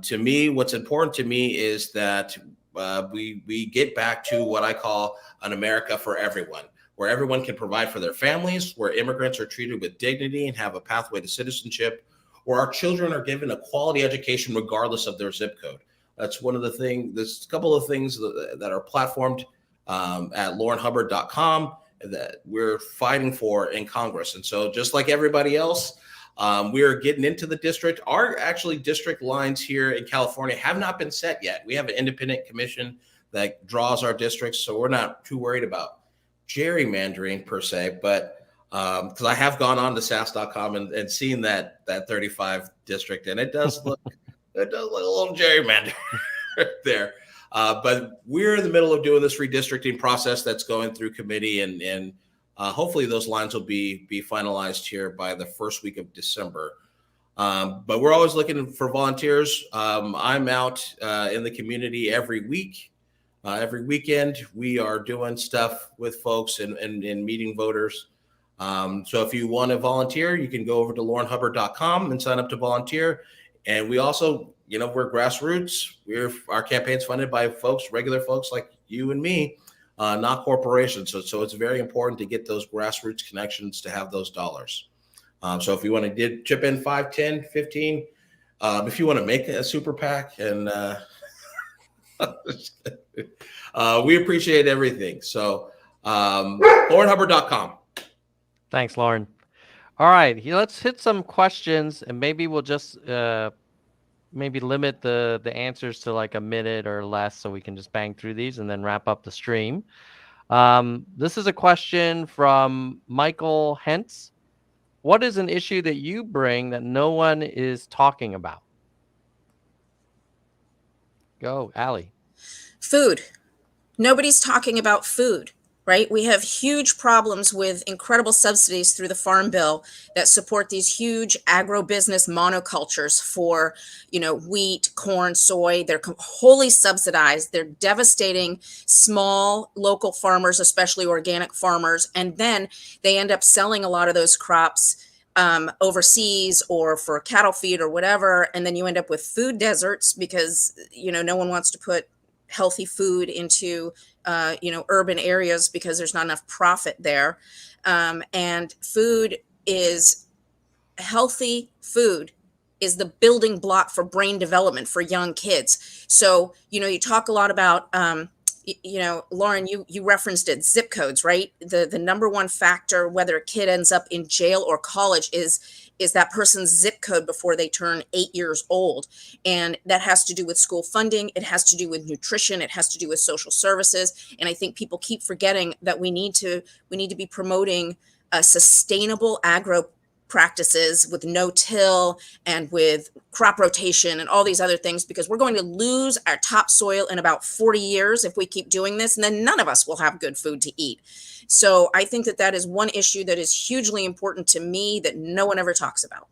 To me, what's important to me is that we get back to what I call an America for everyone, where everyone can provide for their families, where immigrants are treated with dignity and have a pathway to citizenship, where our children are given a quality education regardless of their zip code. That's one of the things. There's a couple of things that are platformed at lourinhubbard.com that we're fighting for in Congress. And so just like everybody else, we are getting into the district. Our district lines here in California have not been set yet. We have an independent commission that draws our districts, so we're not too worried about gerrymandering per se, but because I have gone on to sass.com and seen that 35 district, and it does look a little gerrymandered there. But we're in the middle of doing this redistricting process that's going through committee, and hopefully those lines will be finalized here by the first week of December. But we're always looking for volunteers. I'm out in the community every week. Every weekend, we are doing stuff with folks and meeting voters. So if you want to volunteer, you can go over to lourinhubbard.com and sign up to volunteer. And we also, we're grassroots. Our campaign's funded by regular folks like you and me, not corporations. So it's very important to get those grassroots connections to have those dollars. So if you want to chip in 5, 10, 15, if you want to make a super PAC, and we appreciate everything. So lourinhubbard.com. Thanks, Lourin. All right, let's hit some questions, and maybe we'll just maybe limit the answers to like a minute or less, so we can just bang through these and then wrap up the stream. This is a question from Michael Hentz. What is an issue that you bring that no one is talking about? Go, Allie. Food. Nobody's talking about food. right? We have huge problems with incredible subsidies through the Farm Bill that support these huge agribusiness monocultures for, wheat, corn, soy. They're wholly subsidized. They're devastating small local farmers, especially organic farmers. And then they end up selling a lot of those crops overseas or for cattle feed or whatever. And then you end up with food deserts because, no one wants to put healthy food into urban areas because there's not enough profit there. And healthy food is the building block for brain development for young kids. So, you talk a lot about, Lourin, you referenced it, zip codes, right? The number one factor, whether a kid ends up in jail or college is that person's zip code before they turn 8 years old. And that has to do with school funding. It has to do with nutrition. It has to do with social services. And I think people keep forgetting that we need to be promoting sustainable agro practices with no-till and with crop rotation and all these other things, because we're going to lose our topsoil in about 40 years if we keep doing this, and then none of us will have good food to eat. So I think that is one issue that is hugely important to me that no one ever talks about.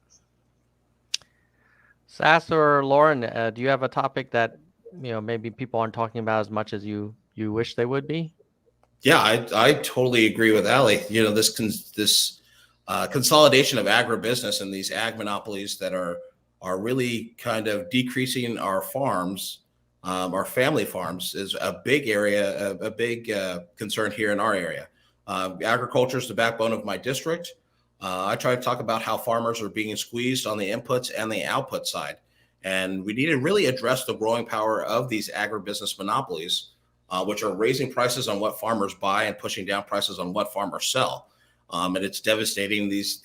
Sass or Lourin, do you have a topic that maybe people aren't talking about as much as you wish they would be? Yeah, I totally agree with Allie. This consolidation of agribusiness and these ag monopolies that are really kind of decreasing our farms, our family farms, is a big area, a big concern here in our area. Agriculture is the backbone of my district. I try to talk about how farmers are being squeezed on the inputs and the output side. And we need to really address the growing power of these agribusiness monopolies, which are raising prices on what farmers buy and pushing down prices on what farmers sell. And it's devastating these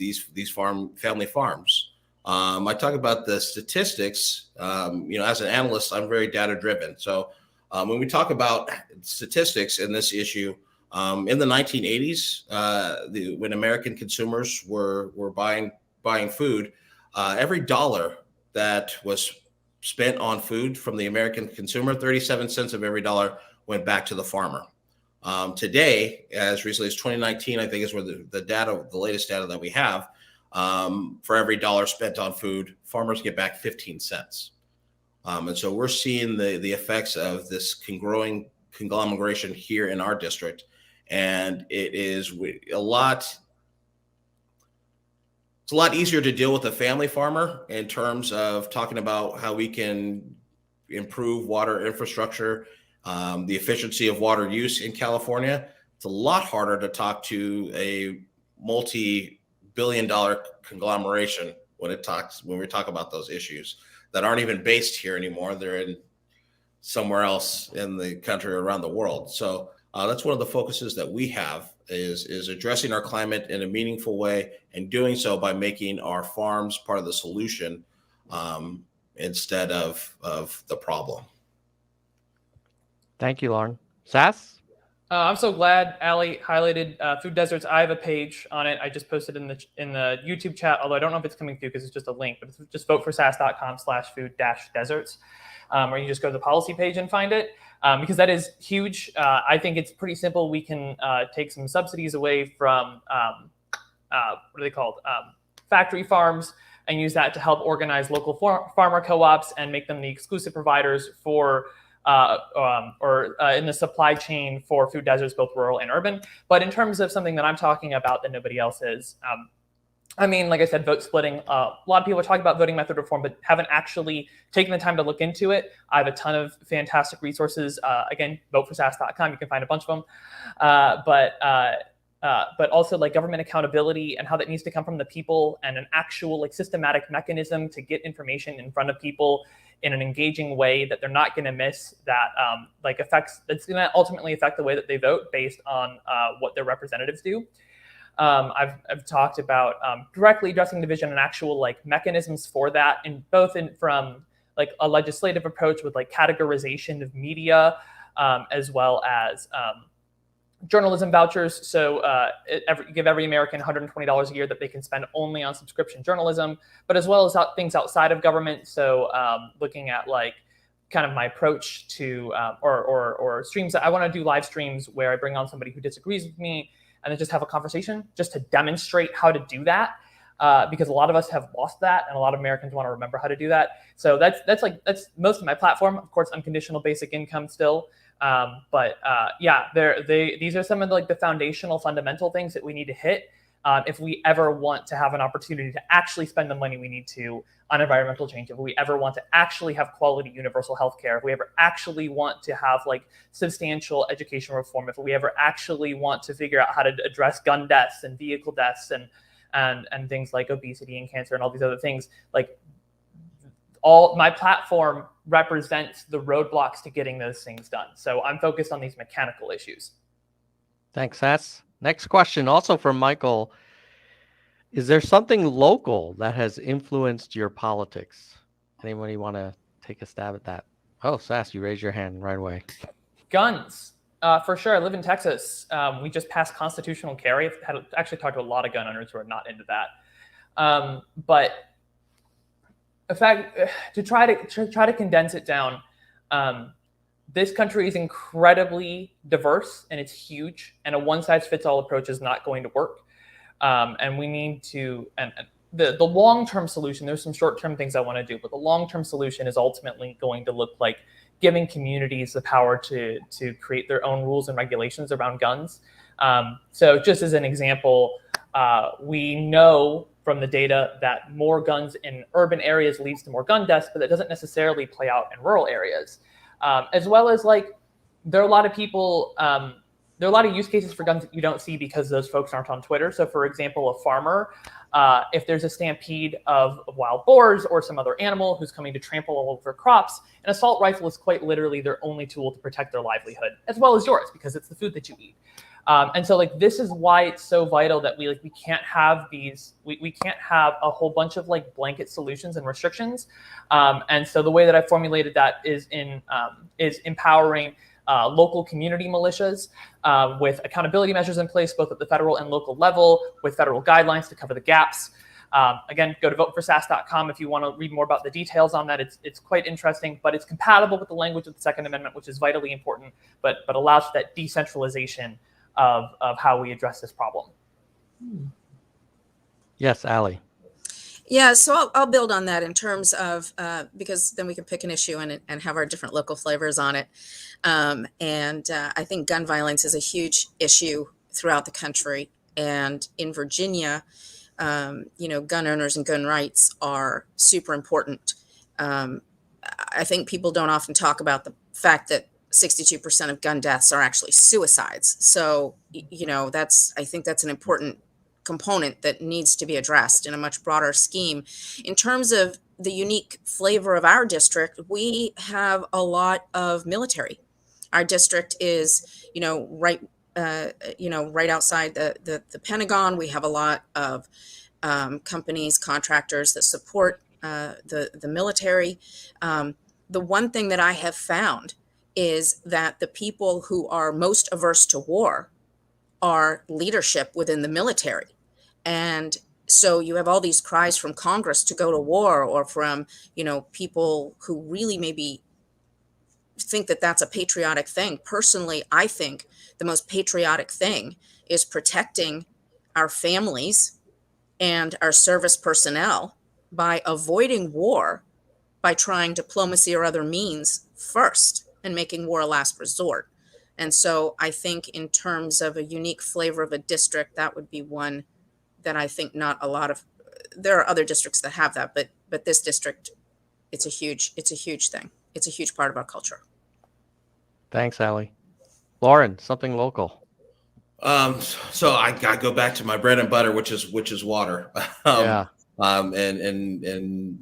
family farms. I talk about the statistics. As an analyst, I'm very data driven. So when we talk about statistics in this issue, in the 1980s, when American consumers were buying food, every dollar that was spent on food from the American consumer, 37 cents of every dollar went back to the farmer. Today, as recently as 2019, I think is where the latest data that we have, for every dollar spent on food, farmers get back 15 cents. And so we're seeing the effects of this growing conglomeration here in our district. And it is it's a lot easier to deal with a family farmer in terms of talking about how we can improve water infrastructure, the efficiency of water use in California. It's a lot harder to talk to a multi-billion-dollar conglomeration when we talk about those issues that aren't even based here anymore. They're in somewhere else in the country or around the world. So that's one of the focuses that we have is addressing our climate in a meaningful way, and doing so by making our farms part of the solution instead of the problem. Thank you, Lourin. Sass? I'm so glad Allie highlighted food deserts. I have a page on it. I just posted in the YouTube chat, although I don't know if it's coming through because it's just a link, but it's just voteforsass.com/food-deserts, or you just go to the policy page and find it, because that is huge. I think it's pretty simple. We can take some subsidies away from, what are they called? Factory farms, and use that to help organize local farmer co-ops and make them the exclusive providers for in the supply chain for food deserts, both rural and urban. But in terms of something that I'm talking about that nobody else is, like I said, vote splitting. A lot of people are talking about voting method reform, but haven't actually taken the time to look into it. I have a ton of fantastic resources. Again, voteforsass.com. You can find a bunch of them. But also like government accountability and how that needs to come from the people, and an actual systematic mechanism to get information in front of people in an engaging way that they're not going to miss, that that's going to ultimately affect the way that they vote based on what their representatives do. I've talked about directly addressing division and actual mechanisms for that, from a legislative approach with categorization of media, as well as journalism vouchers. So give every American $120 a year that they can spend only on subscription journalism, but as well as things outside of government. So looking at kind of my approach to or streams. I want to do live streams where I bring on somebody who disagrees with me and then just have a conversation just to demonstrate how to do that. Because a lot of us have lost that, and a lot of Americans want to remember how to do that. So that's most of my platform. Of course, unconditional basic income still, these are some of the foundational, fundamental things that we need to hit if we ever want to have an opportunity to actually spend the money we need to on environmental change. If we ever want to actually have quality universal health care, if we ever actually want to have substantial education reform, if we ever actually want to figure out how to address gun deaths and vehicle deaths and things like obesity and cancer and all these other things, all my platform represents the roadblocks to getting those things done. So I'm focused on these mechanical issues. Thanks, Sass. Next question, also from Michael. Is there something local that has influenced your politics? Anybody want to take a stab at that? Oh, Sass, you raised your hand right away. Guns. For sure. I live in Texas. We just passed constitutional carry. I've actually talked to a lot of gun owners who are not into that. But in fact, to try to condense it down, this country is incredibly diverse and it's huge, and a one-size-fits-all approach is not going to work. And we need to, and the long-term solution, there's some short-term things I want to do, but the long-term solution is ultimately going to look like giving communities the power to create their own rules and regulations around guns. So just as an example, we know from the data that more guns in urban areas leads to more gun deaths, but that doesn't necessarily play out in rural areas. As well as there are a lot of people, there are a lot of use cases for guns that you don't see because those folks aren't on Twitter. So for example, a farmer, if there's a stampede of wild boars or some other animal who's coming to trample all over crops, an assault rifle is quite literally their only tool to protect their livelihood, as well as yours, because it's the food that you eat. And so this is why it's so vital that we can't have we can't have a whole bunch of blanket solutions and restrictions. And so the way that I formulated that is empowering local community militias with accountability measures in place, both at the federal and local level, with federal guidelines to cover the gaps. Again, go to voteforsass.com if you want to read more about the details on that. It's quite interesting, but it's compatible with the language of the Second Amendment, which is vitally important, but allows for that decentralization of how we address this problem. Yes, Allie. Yeah, so I'll build on that in terms of, because then we can pick an issue and have our different local flavors on it. I think gun violence is a huge issue throughout the country. And in Virginia, gun owners and gun rights are super important. I think people don't often talk about the fact that 62% of gun deaths are actually suicides. So, I think that's an important component that needs to be addressed in a much broader scheme. In terms of the unique flavor of our district, we have a lot of military. Our district is, right outside the Pentagon. We have a lot of companies, contractors that support the military. The one thing that I have found is that the people who are most averse to war are leadership within the military. And so you have all these cries from Congress to go to war, or from, people who really maybe think that that's a patriotic thing. Personally, I think the most patriotic thing is protecting our families and our service personnel by avoiding war, by trying diplomacy or other means first, and making war a last resort. And so I think in terms of a unique flavor of a district, that would be one that I think not a lot of, there are other districts that have that, but this district, it's a huge thing. It's a huge part of our culture. Thanks, Allie. Lourin, something local. So I go back to my bread and butter, which is water. And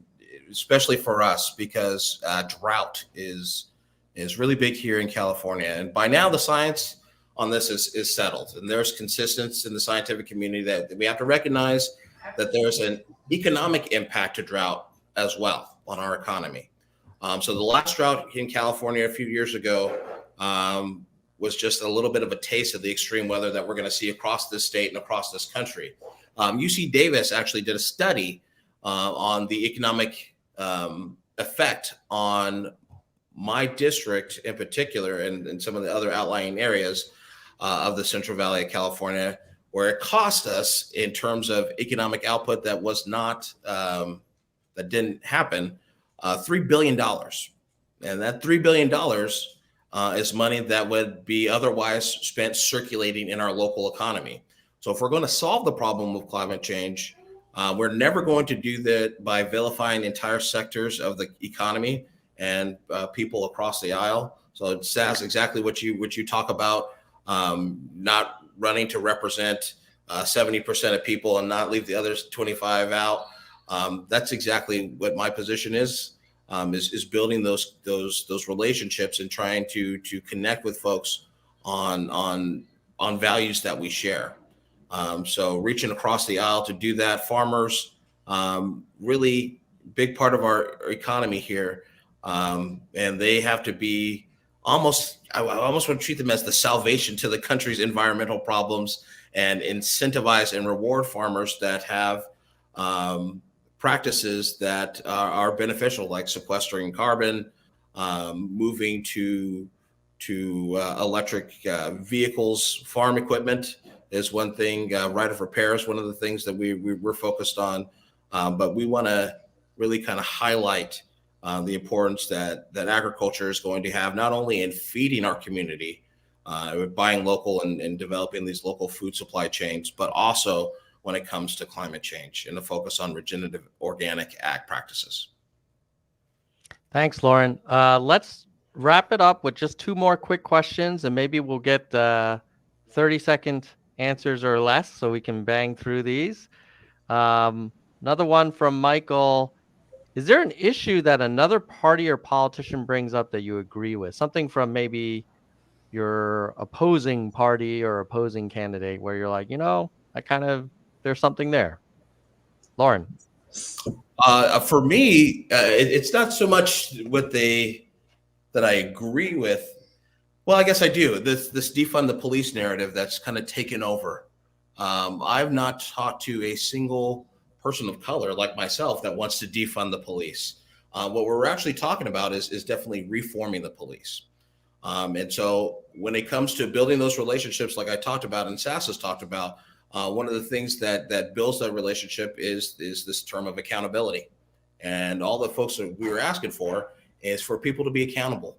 especially for us, because drought is really big here in California. And by now the science on this is settled, and there's consistency in the scientific community that we have to recognize that there's an economic impact to drought as well on our economy. So the last drought in California a few years ago was just a little bit of a taste of the extreme weather that we're going to see across this state and across this country. UC Davis actually did a study on the economic effect on my district in particular, and some of the other outlying areas of the Central Valley of California, where it cost us in terms of economic output that was not, that didn't happen, $3 billion. And that $3 billion is money that would be otherwise spent circulating in our local economy. So if we're going to solve the problem of climate change, we're never going to do that by vilifying entire sectors of the economy and people across the aisle. So Sass, exactly what you talk about, not running to represent 70% of people and not leave the others 25 out. That's exactly what my position is building those relationships and trying to connect with folks on values that we share. So reaching across the aisle to do that. Farmers, really big part of our economy here. And they have to be I almost want to treat them as the salvation to the country's environmental problems, and incentivize and reward farmers that have practices that are beneficial, like sequestering carbon, moving to electric vehicles. Farm equipment is one thing. Right of repair is one of the things that we're focused on. But we want to really kind of highlight the importance that agriculture is going to have, not only in feeding our community, buying local and developing these local food supply chains, but also when it comes to climate change and the focus on regenerative organic ag practices. Thanks, Lourin. Let's wrap it up with just two more quick questions, and maybe we'll get 30-second answers or less so we can bang through these. Another one from Michael. Is there an issue that another party or politician brings up that you agree with? Something from maybe your opposing party or opposing candidate where you're like, there's something there. Lourin. For me, it's not so much that I agree with. Well, I guess I do. This defund the police narrative that's kind of taken over. I've not talked to a single person of color like myself that wants to defund the police. What we're actually talking about is definitely reforming the police. And so when it comes to building those relationships, like I talked about and Sass has talked about, one of the things that builds that relationship is this term of accountability. And all the folks that we were asking for is for people to be accountable,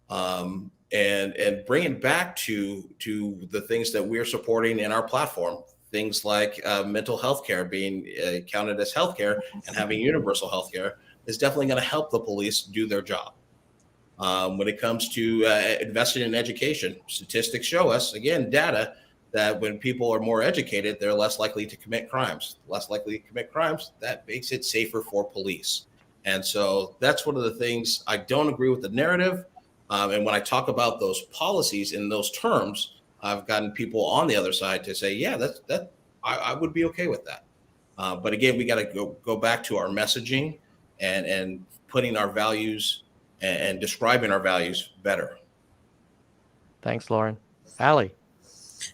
and bring it back to the things that we're supporting in our platform. Things like mental health care being counted as healthcare, and having universal healthcare is definitely going to help the police do their job. When it comes to investing in education, statistics show us, again, data, that when people are more educated, they're less likely to commit crimes. Less likely to commit crimes, that makes it safer for police. And so that's one of the things. I don't agree with the narrative. And when I talk about those policies in those terms, I've gotten people on the other side to say, yeah, I would be okay with that. But again, we got to go back to our messaging and putting our values and describing our values better. Thanks, Lourin. Allie.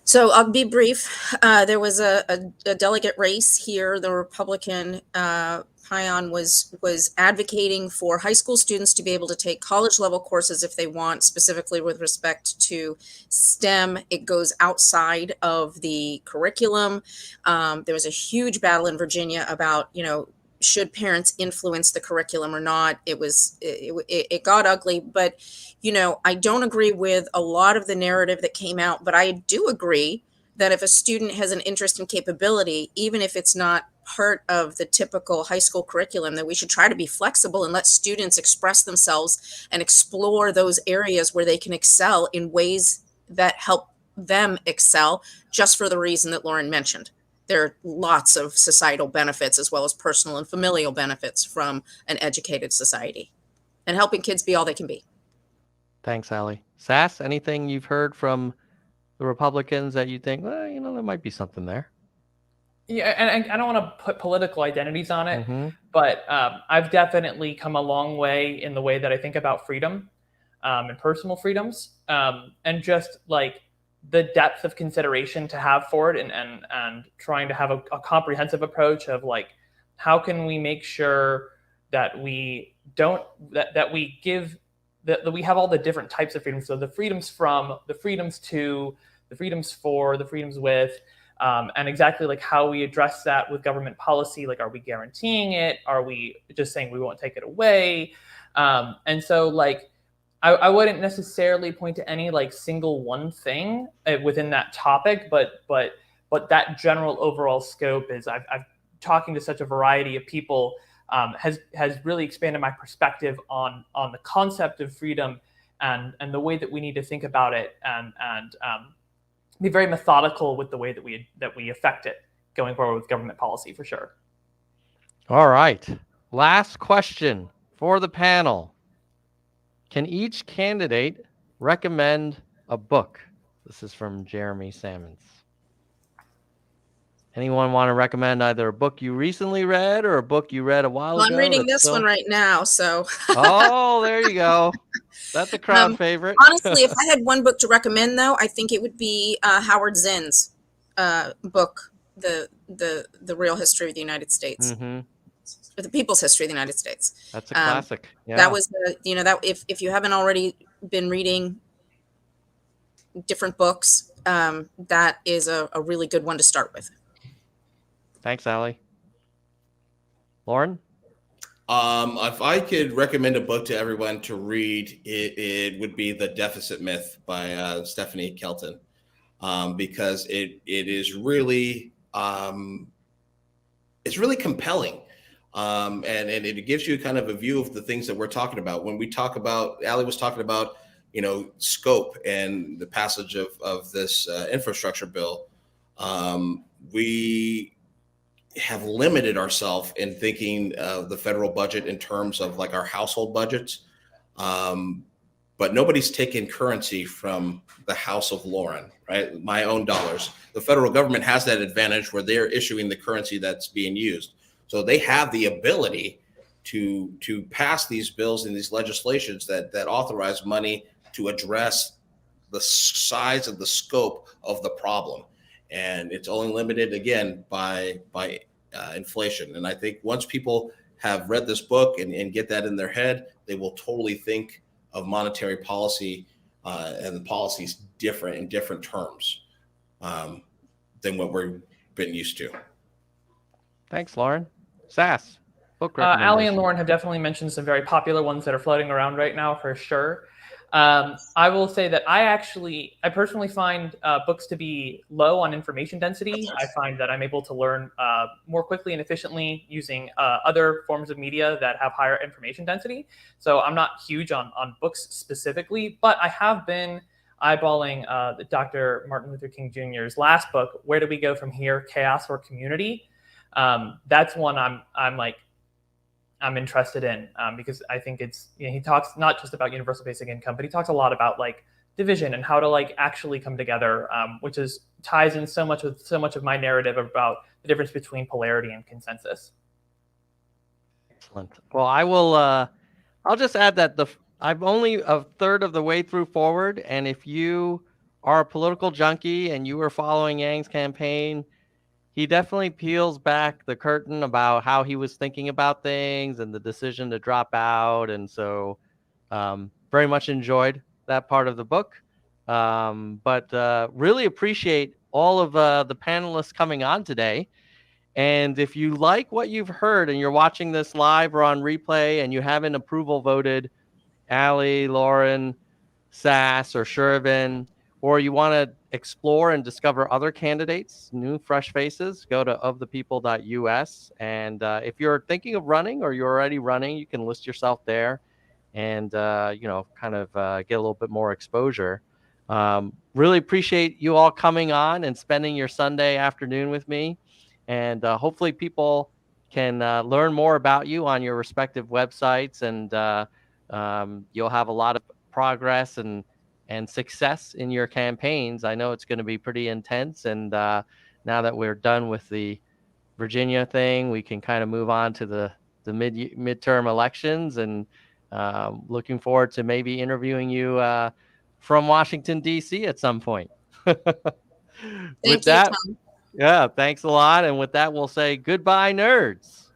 So I'll be brief. There was a delegate race here. The Republican Pion was advocating for high school students to be able to take college level courses if they want, specifically with respect to STEM. It goes outside of the curriculum. There was a huge battle in Virginia about, should parents influence the curriculum or not. It got ugly, but I don't agree with a lot of the narrative that came out, but I do agree that if a student has an interest and capability, even if it's not part of the typical high school curriculum, that we should try to be flexible and let students express themselves and explore those areas where they can excel in ways that help them excel, just for the reason that Lourin mentioned. There are lots of societal benefits as well as personal and familial benefits from an educated society and helping kids be all they can be. Thanks, Allie. Sass, anything you've heard from the Republicans that you think, well, there might be something there? Yeah, and I don't want to put political identities on it, but I've definitely come a long way in the way that I think about freedom and personal freedoms, and just like the depth of consideration to have for it, and trying to have a comprehensive approach of like, how can we make sure that we don't that we give we have all the different types of freedoms. So the freedoms from, the freedoms to, the freedoms for, the freedoms with, and exactly like how we address that with government policy. Like, are we guaranteeing it? Are we just saying we won't take it away? And so like, I wouldn't necessarily point to any like single one thing within that topic, but that general overall scope is I've talking to such a variety of people has really expanded my perspective on the concept of freedom and the way that we need to think about it and be very methodical with the way that we affect it going forward with government policy for sure. All right. Last question for the panel. Can each candidate recommend a book? This is from Jeremy Sammons. Anyone want to recommend either a book you recently read or a book you read a while ago? I'm reading this one right now, so. Oh, there you go. That's a crowd favorite. Honestly, if I had one book to recommend, though, I think it would be Howard Zinn's book, the Real History of the United States. Mm-hmm. The People's History of the United States. That's a classic. Yeah. That was that if you haven't already been reading different books, that is a really good one to start with. Thanks, Allie. Lauren? If I could recommend a book to everyone to read, it would be The Deficit Myth by Stephanie Kelton, because it is really it's really compelling. And it gives you kind of a view of the things that we're talking about. When we talk about, Allie was talking about, scope and the passage of this infrastructure bill. We have limited ourselves in thinking of the federal budget in terms of like our household budgets. But nobody's taken currency from the House of Lourin, right? My own dollars. The federal government has that advantage where they're issuing the currency that's being used. So they have the ability to pass these bills and these legislations that authorize money to address the size of the scope of the problem. And it's only limited, again, by inflation. And I think once people have read this book and get that in their head, they will totally think of monetary policy and the policies different in different terms than what we've been used to. Thanks, Lauren. Sass, book Allie recommendation. and Lauren have definitely mentioned some very popular ones that are floating around right now for sure. I will say that I personally find books to be low on information density. I find that I'm able to learn more quickly and efficiently using other forms of media that have higher information density. So I'm not huge on books specifically, but I have been eyeballing Dr. Martin Luther King Jr.'s last book, Where Do We Go From Here? Chaos or Community? That's one I'm interested in because I think it's, he talks not just about universal basic income, but he talks a lot about like division and how to like actually come together, which ties in so much of my narrative about the difference between polarity and consensus. Excellent. Well, I will. I'll just add that I'm only a third of the way through forward, and if you are a political junkie and you were following Yang's campaign, he definitely peels back the curtain about how he was thinking about things and the decision to drop out. And so very much enjoyed that part of the book. But really appreciate all of the panelists coming on today. And if you like what you've heard and you're watching this live or on replay and you haven't approval voted Allie, Lauren, Sass, or Shervin, or you want to explore and discover other candidates, new, fresh faces, go to ofthepeople.us. And if you're thinking of running or you're already running, you can list yourself there and, kind of get a little bit more exposure. Really appreciate you all coming on and spending your Sunday afternoon with me. And hopefully people can learn more about you on your respective websites, and you'll have a lot of progress and success in your campaigns. I know it's going to be pretty intense. And now that we're done with the Virginia thing, we can kind of move on to the midterm elections, and looking forward to maybe interviewing you from Washington, D.C. at some point. Thank you, Tom. Yeah, thanks a lot. And with that, we'll say goodbye, nerds.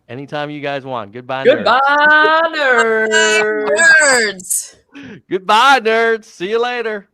Anytime you guys want. Goodbye, Goodbye, nerds. Nerds. nerds. Goodbye, nerds. See you later.